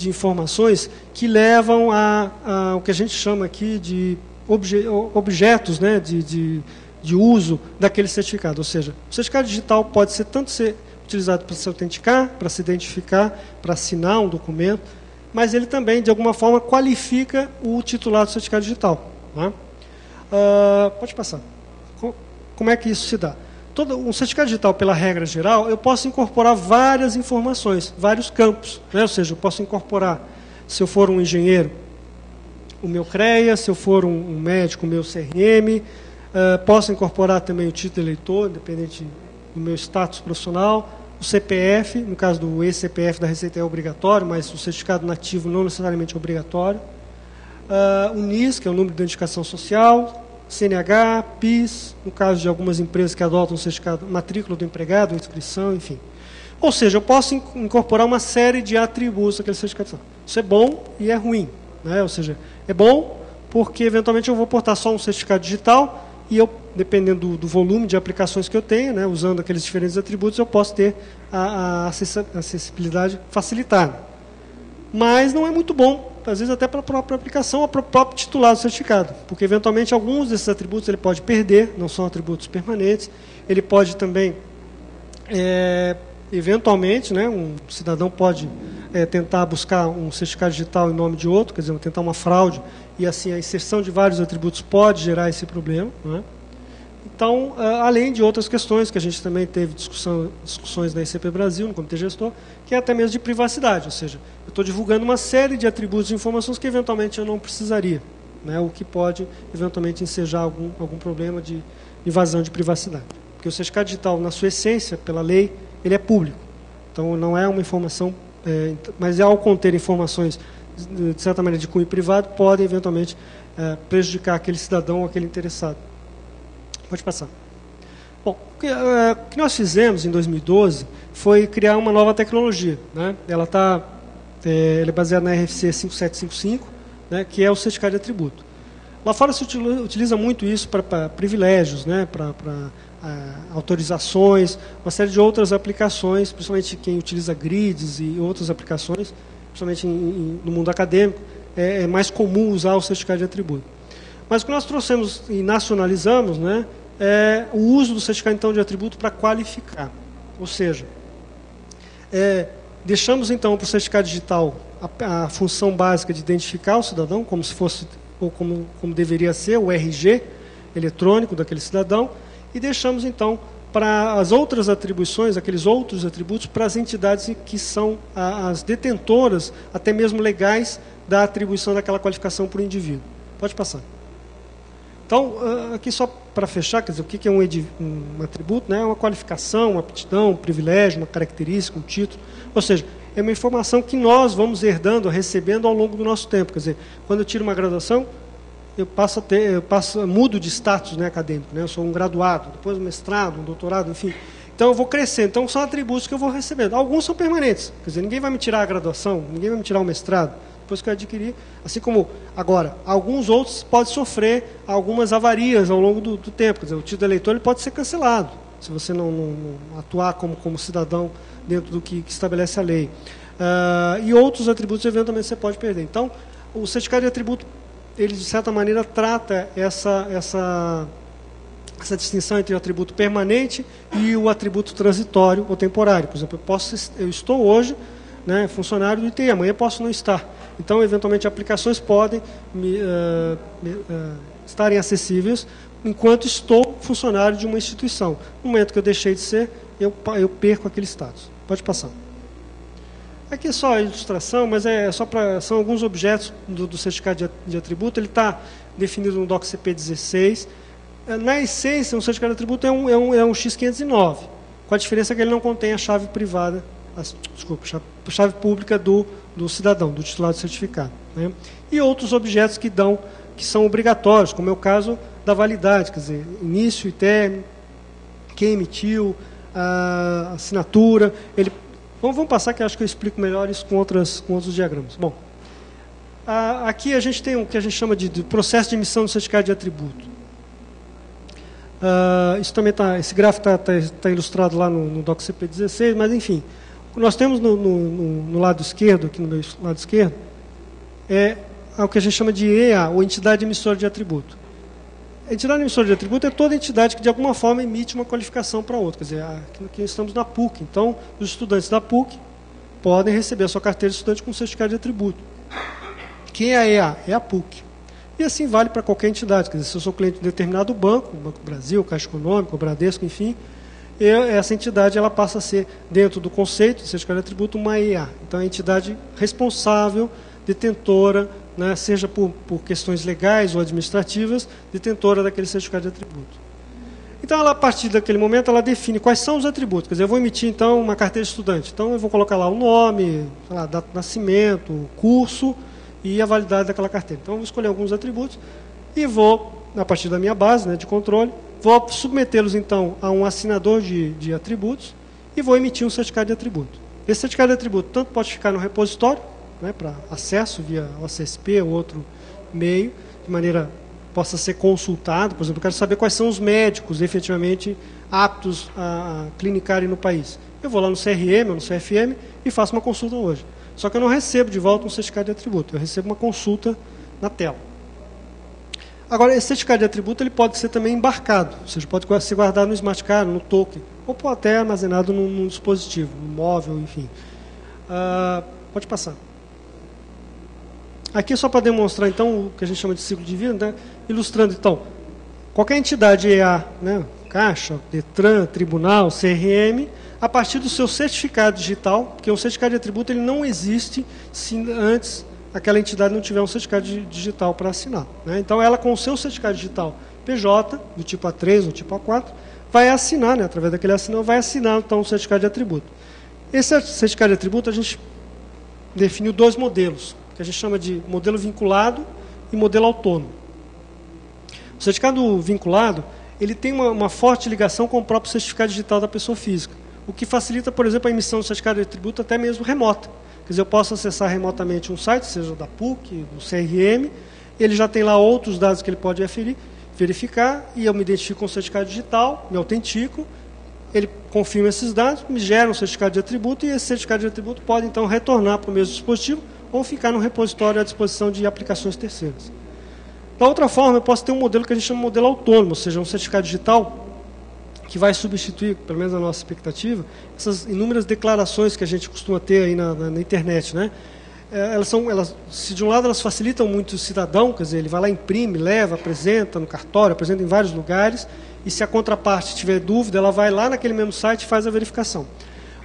informações que levam a o que a gente chama aqui de objetos, né, de uso daquele certificado. Ou seja, o certificado digital pode ser tanto ser utilizado para se autenticar, para se identificar, para assinar um documento, mas ele também, de alguma forma, qualifica o titular do certificado digital. Né? Pode passar. Como é que isso se dá? Um certificado digital, pela regra geral, eu posso incorporar várias informações, vários campos. Né? Ou seja, eu posso incorporar, se eu for um engenheiro, o meu CREA, se eu for um médico, o meu CRM, posso incorporar também o título de eleitor, independente do meu status profissional, o CPF, no caso do eCPF da Receita é obrigatório, mas o certificado nativo não necessariamente é obrigatório, o NIS, que é o número de identificação social, CNH, PIS, no caso de algumas empresas que adotam o certificado, matrícula do empregado, inscrição, enfim. Ou seja, eu posso incorporar uma série de atributos daquele certificado. Isso é bom e é ruim. Né? Ou seja, é bom porque, eventualmente, eu vou portar só um certificado digital e eu, dependendo do volume de aplicações que eu tenho, né, usando aqueles diferentes atributos, eu posso ter a acessibilidade facilitada. Mas não é muito bom, às vezes até para a própria aplicação, para o próprio titular do certificado, porque eventualmente alguns desses atributos ele pode perder, não são atributos permanentes, ele pode também, eventualmente, né, um cidadão pode tentar buscar um certificado digital em nome de outro, quer dizer, tentar uma fraude, e assim a inserção de vários atributos pode gerar esse problema. Né? Então, além de outras questões que a gente também teve discussões na ICP Brasil, no Comitê Gestor, que é até mesmo de privacidade, ou seja, eu estou divulgando uma série de atributos e informações que eventualmente eu não precisaria, né, o que pode eventualmente ensejar algum problema de invasão de privacidade. Porque o certificado digital, na sua essência, pela lei, ele é público. Então, não é uma informação, mas ao conter informações, de certa maneira, de cunho privado, podem eventualmente prejudicar aquele cidadão ou aquele interessado. Pode passar. Bom, o que nós fizemos em 2012 foi criar uma nova tecnologia. Né? Ela é baseada na RFC 5755, né, que é o certificado de atributo. Lá fora se utiliza muito isso para privilégios, né, para autorizações, uma série de outras aplicações, principalmente quem utiliza grids e outras aplicações, principalmente no mundo acadêmico, é mais comum usar o certificado de atributo. Mas o que nós trouxemos e nacionalizamos, né, é o uso do certificado então, de atributo para qualificar. Ou seja, deixamos então para o certificado digital a função básica de identificar o cidadão, como se fosse, ou como deveria ser, o RG eletrônico daquele cidadão, e deixamos então para as outras atribuições, aqueles outros atributos, para as entidades que são as detentoras, até mesmo legais, da atribuição daquela qualificação para o indivíduo. Pode passar. Então, aqui só para fechar, quer dizer, o que é um atributo? Né? É uma qualificação, uma aptidão, um privilégio, uma característica, um título. Ou seja, é uma informação que nós vamos herdando, recebendo ao longo do nosso tempo. Quer dizer, quando eu tiro uma graduação, eu mudo de status, né, acadêmico. Né? Eu sou um graduado, depois um mestrado, um doutorado, enfim. Então, eu vou crescendo. Então, são atributos que eu vou recebendo. Alguns são permanentes. Quer dizer, ninguém vai me tirar a graduação, ninguém vai me tirar o mestrado. Depois que eu adquirir, assim como agora, alguns outros podem sofrer algumas avarias ao longo do tempo. Quer dizer, o título de eleitor ele pode ser cancelado, se você não atuar como cidadão dentro do que estabelece a lei. E outros atributos, eventualmente, você pode perder. Então, o certificado de atributo, ele, de certa maneira, trata essa distinção entre o atributo permanente e o atributo transitório ou temporário. Por exemplo, eu estou hoje, né, funcionário do ITI, amanhã posso não estar. Então, eventualmente, aplicações podem estarem acessíveis enquanto estou funcionário de uma instituição. No momento que eu deixei de ser, eu perco aquele status. Pode passar. Aqui é só a ilustração, mas são alguns objetos do certificado de atributo. Ele está definido no DOC CP 16. Na essência, um certificado de atributo é um X509, com a diferença que ele não contém a chave privada, chave pública do cidadão, do titular do certificado. Né? E outros objetos que são obrigatórios, como é o caso da validade, quer dizer, início e término, quem emitiu, a assinatura. Vamos passar, que acho que eu explico melhor isso com outros diagramas. Bom, Aqui a gente tem o que a gente chama de processo de emissão do certificado de atributo. Isso também esse gráfico tá ilustrado lá no Doc CP16, mas enfim, nós temos no lado esquerdo, aqui no meu lado esquerdo, é o que a gente chama de EA, ou entidade emissora de atributo. A entidade emissora de atributo é toda entidade que de alguma forma emite uma qualificação para outra. Quer dizer, aqui estamos na PUC, então os estudantes da PUC podem receber a sua carteira de estudante com certificado de atributo. Quem é a EA? É a PUC. E assim vale para qualquer entidade. Quer dizer, se eu sou cliente de um determinado banco, o Banco do Brasil, Caixa Econômica, o Bradesco, enfim, essa entidade ela passa a ser, dentro do conceito de certificado de atributo, uma EA. Então, é a entidade responsável, detentora, né, seja por questões legais ou administrativas, detentora daquele certificado de atributo. Então, ela, a partir daquele momento, ela define quais são os atributos. Quer dizer, eu vou emitir, então, uma carteira de estudante. Então, eu vou colocar lá o nome, sei lá, data de nascimento, o curso e a validade daquela carteira. Então, eu vou escolher alguns atributos e vou, a partir da minha base, né, de controle, vou submetê-los, então, a um assinador de atributos e vou emitir um certificado de atributo. Esse certificado de atributo tanto pode ficar no repositório, né, para acesso via OCSP ou outro meio, de maneira possa ser consultado. Por exemplo, eu quero saber quais são os médicos efetivamente aptos a clinicarem no país. Eu vou lá no CRM ou no CFM e faço uma consulta hoje. Só que eu não recebo de volta um certificado de atributo, eu recebo uma consulta na tela. Agora, esse certificado de atributo ele pode ser também embarcado, ou seja, pode ser guardado no smart card, no token, ou pode até armazenado num dispositivo, no móvel, enfim. Pode passar. Aqui é só para demonstrar, então, o que a gente chama de ciclo de vida, né? Ilustrando, então, qualquer entidade EA, né? Caixa, Detran, Tribunal, CRM, a partir do seu certificado digital, porque um certificado de atributo ele não existe se antes aquela entidade não tiver um certificado digital para assinar, né? Então, ela com o seu certificado digital PJ, do tipo A3 ou tipo A4, vai assinar, né? Através daquele assinão, vai assinar, então, o certificado de atributo. Esse certificado de atributo, a gente definiu dois modelos, que a gente chama de modelo vinculado e modelo autônomo. O certificado vinculado, ele tem uma forte ligação com o próprio certificado digital da pessoa física, o que facilita, por exemplo, a emissão do certificado de atributo até mesmo remota. Quer dizer, eu posso acessar remotamente um site, seja da PUC, do CRM, ele já tem lá outros dados que ele pode verificar, e eu me identifico com o certificado digital, me autentico, ele confirma esses dados, me gera um certificado de atributo, e esse certificado de atributo pode, então, retornar para o mesmo dispositivo, ou ficar no repositório à disposição de aplicações terceiras. Da outra forma, eu posso ter um modelo que a gente chama de modelo autônomo, ou seja, um certificado digital que vai substituir, pelo menos na nossa expectativa, essas inúmeras declarações que a gente costuma ter aí na internet, né? Se de um lado elas facilitam muito o cidadão, quer dizer, ele vai lá, imprime, leva, apresenta no cartório, apresenta em vários lugares, e se a contraparte tiver dúvida, ela vai lá naquele mesmo site e faz a verificação.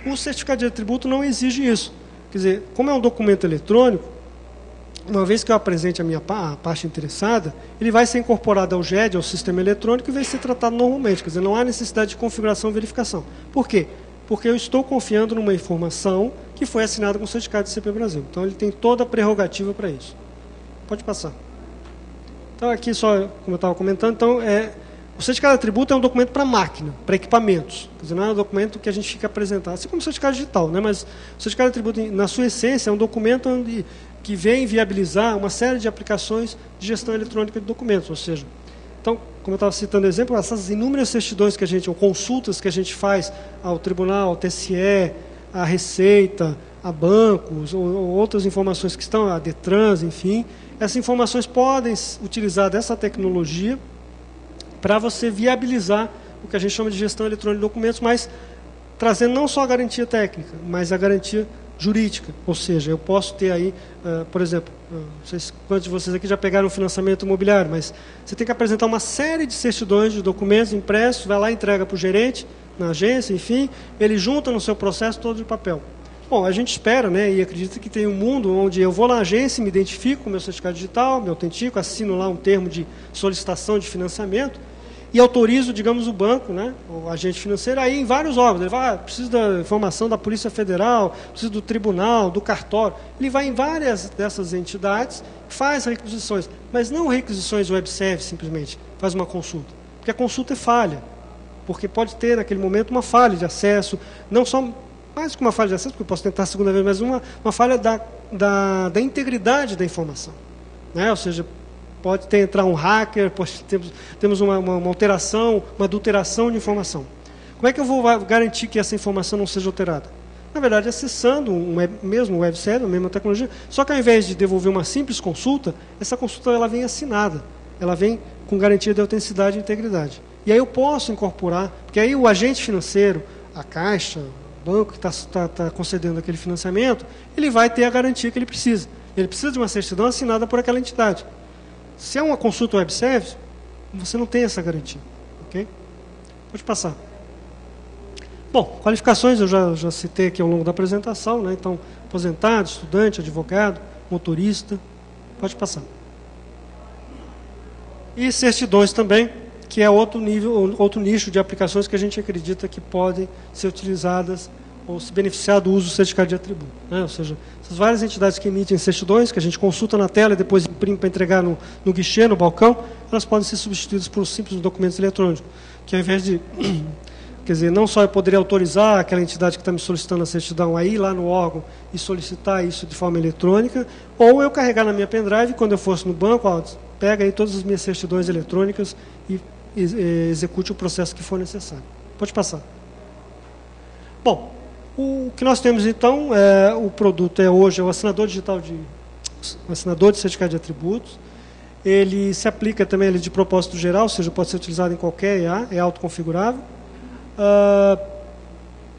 O certificado de atributo não exige isso. Quer dizer, como é um documento eletrônico, uma vez que eu apresente a parte interessada, ele vai ser incorporado ao GED, ao sistema eletrônico, e vai ser tratado normalmente. Quer dizer, não há necessidade de configuração e verificação. Por quê? Porque eu estou confiando numa informação que foi assinada com o certificado de CP Brasil. Então, ele tem toda a prerrogativa para isso. Pode passar. Então, aqui só, como eu estava comentando, então, o certificado de atributo é um documento para máquina, para equipamentos. Quer dizer, não é um documento que a gente fica apresentando, assim como o certificado digital, né? Mas o certificado de atributo, na sua essência, é um documento que vem viabilizar uma série de aplicações de gestão eletrônica de documentos. Ou seja, então, como eu estava citando exemplo, essas inúmeras certidões que a gente, ou consultas que a gente faz ao tribunal, ao TSE, à Receita, a bancos, ou outras informações que estão, a Detrans, enfim, essas informações podem utilizar dessa tecnologia para você viabilizar o que a gente chama de gestão eletrônica de documentos, mas trazendo não só a garantia técnica, mas a garantia jurídica. Ou seja, eu posso ter aí, por exemplo, não sei quantos de vocês aqui já pegaram um financiamento imobiliário, mas você tem que apresentar uma série de certidões de documentos impressos, vai lá e entrega para o gerente, na agência, enfim, ele junta no seu processo todo de papel. Bom, a gente espera, né, e acredita que tem um mundo onde eu vou na agência, me identifico com o meu certificado digital, me autentico, assino lá um termo de solicitação de financiamento, e autorizo, digamos, o banco, né, o agente financeiro, aí em vários órgãos. Ele vai, preciso da informação da Polícia Federal, preciso do tribunal, do cartório. Ele vai em várias dessas entidades, faz requisições, mas não requisições web service, simplesmente, faz uma consulta. Porque a consulta é falha, porque pode ter, naquele momento, uma falha de acesso, não só mais que uma falha de acesso, porque eu posso tentar a segunda vez, mas uma falha da integridade da informação. Né? Ou seja, pode entrar um hacker, temos uma alteração, uma adulteração de informação. Como é que eu vou garantir que essa informação não seja alterada? Na verdade, acessando mesmo web server, a mesma tecnologia, só que ao invés de devolver uma simples consulta, essa consulta ela vem assinada, ela vem com garantia de autenticidade e integridade. E aí eu posso incorporar, porque aí o agente financeiro, a Caixa, o banco que está concedendo aquele financiamento, ele vai ter a garantia que ele precisa. Ele precisa de uma certidão assinada por aquela entidade. Se é uma consulta web service, você não tem essa garantia. Ok? Pode passar. Bom, qualificações eu já citei aqui ao longo da apresentação, né? Então, aposentado, estudante, advogado, motorista. Pode passar. E certidões também, que é outro nicho de aplicações que a gente acredita que podem ser utilizadas ou se beneficiar do uso do certificado de atributo. Né? Ou seja, essas várias entidades que emitem certidões, que a gente consulta na tela e depois imprime para entregar no guichê, no balcão, elas podem ser substituídas por simples documentos eletrônicos, que ao invés de... Quer dizer, não só eu poderia autorizar aquela entidade que está me solicitando a certidão a ir lá no órgão e solicitar isso de forma eletrônica, ou eu carregar na minha pendrive, quando eu fosse no banco, ó, pega aí todas as minhas certidões eletrônicas e execute o processo que for necessário. Pode passar. Bom, o que nós temos então, o produto hoje é o assinador digital o assinador de certificado de atributos. Ele se aplica também de propósito geral, ou seja, pode ser utilizado em qualquer EA, é autoconfigurável.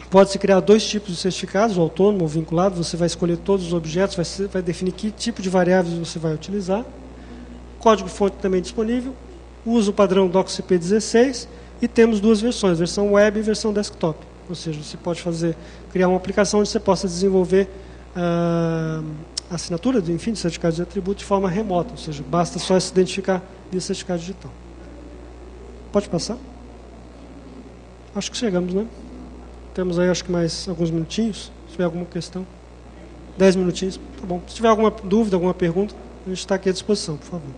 Pode-se criar dois tipos de certificados, o autônomo ou vinculado. Você vai escolher todos os objetos, vai definir que tipo de variáveis você vai utilizar. Código-fonte também disponível. Usa o padrão DocCP16 e temos duas versões, versão web e versão desktop. Ou seja, você pode criar uma aplicação onde você possa desenvolver a assinatura de certificado de atributo de forma remota, ou seja, basta só se identificar via certificado digital. Pode passar? Acho que chegamos, né? Temos aí, acho que mais alguns minutinhos. Se tiver alguma questão. 10 minutinhos. Tá bom. Se tiver alguma dúvida, alguma pergunta, a gente está aqui à disposição, por favor.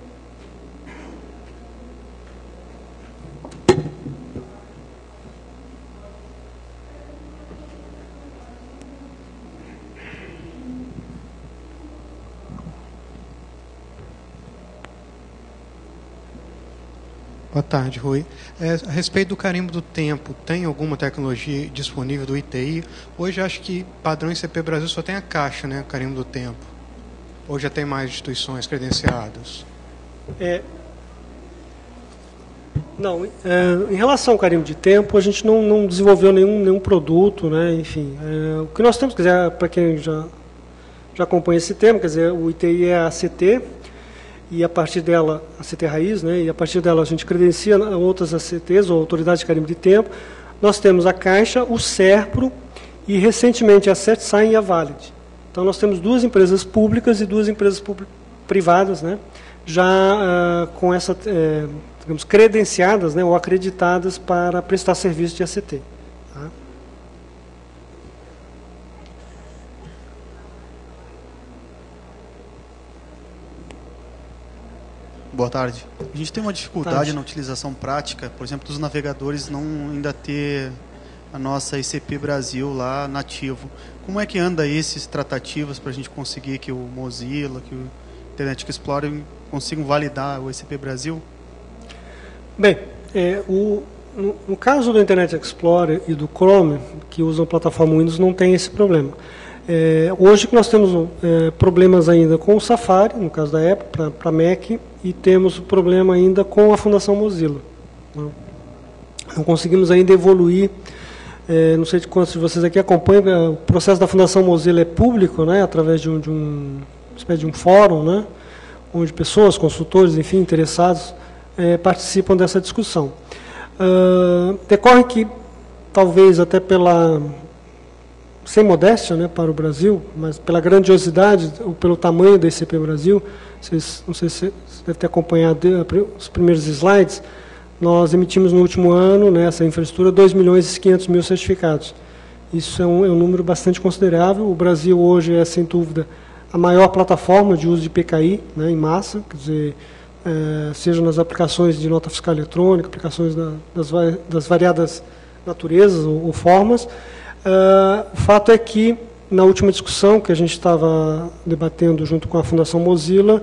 Boa tarde, Rui. A respeito do carimbo do tempo, tem alguma tecnologia disponível do ITI? Hoje acho que padrão ICP Brasil só tem a Caixa, né? Carimbo do tempo. Ou já tem mais instituições credenciadas? Não, em relação ao carimbo de tempo, a gente não desenvolveu nenhum produto, né? Enfim, o que nós temos, quer dizer, para quem já acompanha esse tema, quer dizer, o ITI é a ACT, e a partir dela, a CT raiz, né, e a partir dela a gente credencia outras ACTs, ou Autoridade de Carimbo de Tempo. Nós temos a Caixa, o SERPRO e, recentemente, a CertSign e a Valid. Então, nós temos duas empresas públicas e duas empresas privadas, né, já com essa, digamos, credenciadas, né, ou acreditadas para prestar serviço de ACT. Tá? Boa tarde. A gente tem uma dificuldade na utilização prática, por exemplo, dos navegadores não ainda ter a nossa ICP Brasil lá nativo. Como é que anda esses tratativas para a gente conseguir que o Mozilla, que o Internet Explorer consigam validar o ICP Brasil? Bem, no caso do Internet Explorer e do Chrome, que usam a plataforma Windows, não tem esse problema. Hoje nós temos problemas ainda com o Safari, no caso da Apple, para Mac, e temos problema ainda com a Fundação Mozilla. Não conseguimos ainda evoluir. Não sei de quantos de vocês aqui acompanham, o processo da Fundação Mozilla é público, né, através de um fórum, né, onde pessoas, consultores, enfim, interessados, participam dessa discussão. Decorre que, talvez até sem modéstia, né, para o Brasil, mas pela grandiosidade ou pelo tamanho da ICP Brasil, não sei se você deve ter acompanhado os primeiros slides, nós emitimos no último ano, nessa infraestrutura, 2.500.000 certificados. Isso é um número bastante considerável. O Brasil hoje é, sem dúvida, a maior plataforma de uso de PKI, né, em massa, quer dizer, seja nas aplicações de nota fiscal eletrônica, aplicações das variadas naturezas ou formas. O fato é que, na última discussão que a gente estava debatendo junto com a Fundação Mozilla,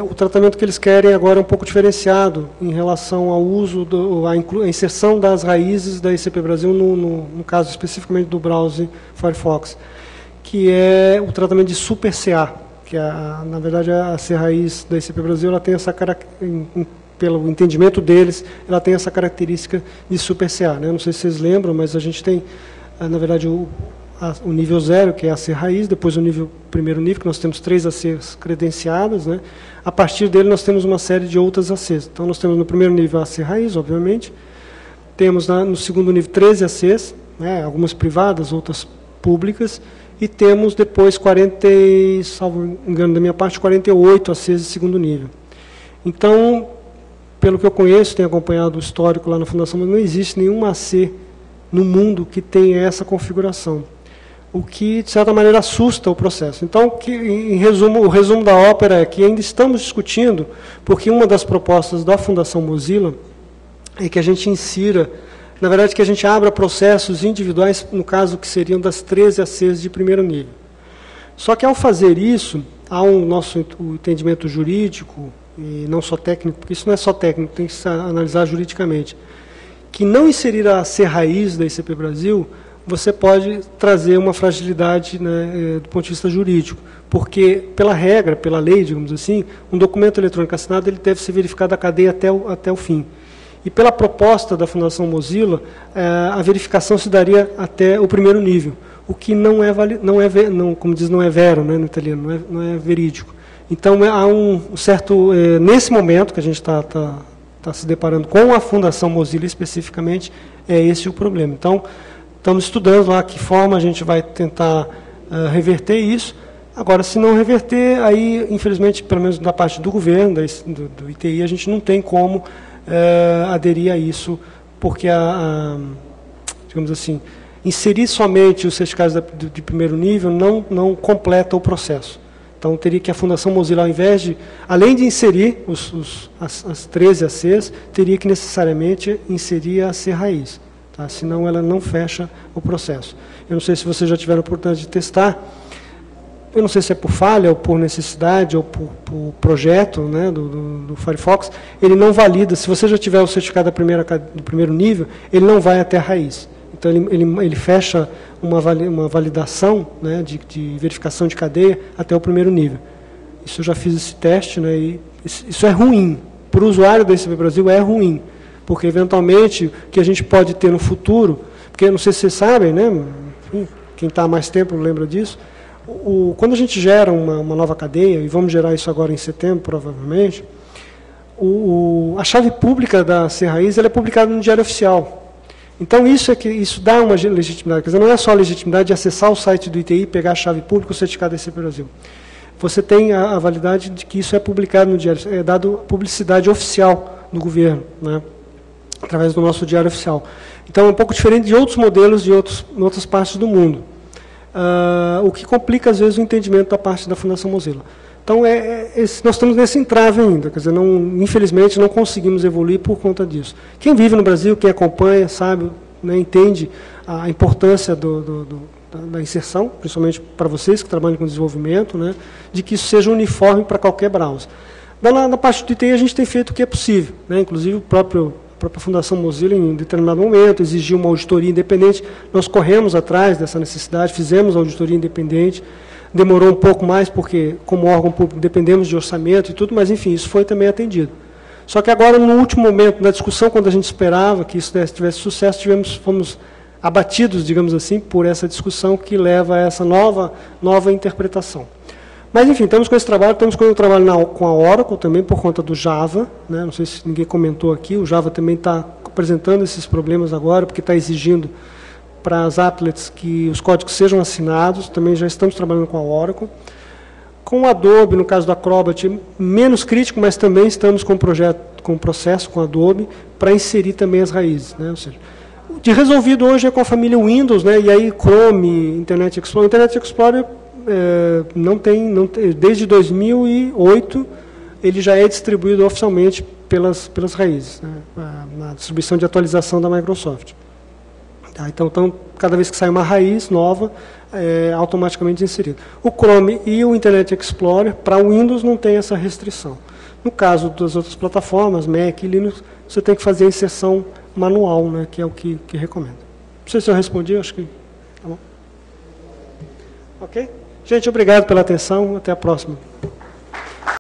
o tratamento que eles querem agora é um pouco diferenciado em relação ao uso, a inserção das raízes da ICP Brasil, no caso especificamente do browser Firefox, que é o tratamento de Super CA, que na verdade a C-raiz da ICP Brasil, ela tem essa pelo entendimento deles, ela tem essa característica de Super CA. Né? Não sei se vocês lembram, mas a gente tem, na verdade, o nível 0, que é a C-raiz, depois o primeiro nível, que nós temos 3 ACs credenciadas, né? A partir dele nós temos uma série de outras ACs. Então nós temos no primeiro nível a C-raiz, obviamente, temos no segundo nível 13 ACs, né? Algumas privadas, outras públicas, e temos depois 40, salvo engano da minha parte, 48 ACs de segundo nível. Então, pelo que eu conheço, tenho acompanhado o histórico lá na Fundação, mas não existe nenhuma AC no mundo que tenha essa configuração, o que, de certa maneira, assusta o processo. Então, em resumo, o resumo da ópera é que ainda estamos discutindo, porque uma das propostas da Fundação Mozilla é que a gente insira, na verdade, que a gente abra processos individuais, no caso, que seriam das 13 ACs de primeiro nível. Só que, ao fazer isso, há o entendimento jurídico, e não só técnico, porque isso não é só técnico, tem que se analisar juridicamente, que não inserir a C-raiz da ICP Brasil, você pode trazer uma fragilidade, né, do ponto de vista jurídico, porque, pela regra, pela lei, digamos assim, um documento eletrônico assinado ele deve ser verificado da cadeia até o fim. E pela proposta da Fundação Mozilla, a verificação se daria até o primeiro nível, o que não é como diz, não é vero, né, no italiano, não é verídico. Então, há um certo, nesse momento que a gente está se deparando com a Fundação Mozilla especificamente, é esse o problema. Então, estamos estudando lá que forma a gente vai tentar reverter isso. Agora, se não reverter, aí, infelizmente, pelo menos da parte do governo, do ITI, a gente não tem como aderir a isso, porque, digamos assim, inserir somente os certificados de primeiro nível não completa o processo. Então, teria que a Fundação Mozilla, ao invés de, além de inserir as 13 ACs, teria que necessariamente inserir a C-raiz. Tá? Senão, ela não fecha o processo. Eu não sei se vocês já tiveram a oportunidade de testar. Eu não sei se é por falha, ou por necessidade, ou por projeto, né, do Firefox. Ele não valida. Se você já tiver o certificado do primeiro nível, ele não vai até a raiz. Então, ele fecha uma validação, né, de verificação de cadeia até o primeiro nível. Isso eu já fiz esse teste, né, e isso é ruim. Para o usuário da ICP Brasil é ruim, porque, eventualmente, o que a gente pode ter no futuro, porque, não sei se vocês sabem, né, enfim, quem está há mais tempo lembra disso, quando a gente gera uma nova cadeia, e vamos gerar isso agora em setembro, provavelmente, a chave pública da C-raiz ela é publicada no Diário Oficial. Então, isso dá uma legitimidade. Quer dizer, não é só a legitimidade de acessar o site do ITI, pegar a chave pública, o certificado da ICP Brasil. Você tem a validade de que isso é publicado no Diário, é dado publicidade oficial do governo, né, através do nosso Diário Oficial. Então, é um pouco diferente de outros modelos de outras partes do mundo. O que complica, às vezes, o entendimento da parte da Fundação Mozilla. Então, nós estamos nesse entrave ainda, quer dizer, infelizmente não conseguimos evoluir por conta disso. Quem vive no Brasil, quem acompanha, sabe, né, entende a importância da inserção, principalmente para vocês que trabalham com desenvolvimento, né, de que isso seja uniforme para qualquer browser. Na parte do ITI, a gente tem feito o que é possível, né, inclusive a própria Fundação Mozilla, em determinado momento, exigiu uma auditoria independente. Nós corremos atrás dessa necessidade, fizemos a auditoria independente. Demorou um pouco mais, porque, como órgão público, dependemos de orçamento e tudo, mas, enfim, isso foi também atendido. Só que agora, no último momento da discussão, quando a gente esperava que isso tivesse sucesso, fomos abatidos, digamos assim, por essa discussão que leva a essa nova interpretação. Mas, enfim, estamos com esse trabalho, estamos com o trabalho com a Oracle também, por conta do Java, né? Não sei se ninguém comentou aqui, o Java também está apresentando esses problemas agora, porque está exigindo para as applets que os códigos sejam assinados, também já estamos trabalhando com a Oracle. Com o Adobe, no caso do Acrobat, menos crítico, mas também estamos com um processo com o Adobe para inserir também as raízes, né? Ou seja, de resolvido hoje é com a família Windows, né? E aí Chrome, Internet Explorer. Internet Explorer desde 2008 ele já é distribuído oficialmente pelas raízes, né? Na distribuição de atualização da Microsoft. Tá? Então, cada vez que sai uma raiz nova, é automaticamente inserido. O Chrome e o Internet Explorer, para o Windows, não tem essa restrição. No caso das outras plataformas, Mac e Linux, você tem que fazer a inserção manual, né, que é o que recomendo. Não sei se eu respondi, acho que... Tá bom. Ok? Gente, obrigado pela atenção. Até a próxima.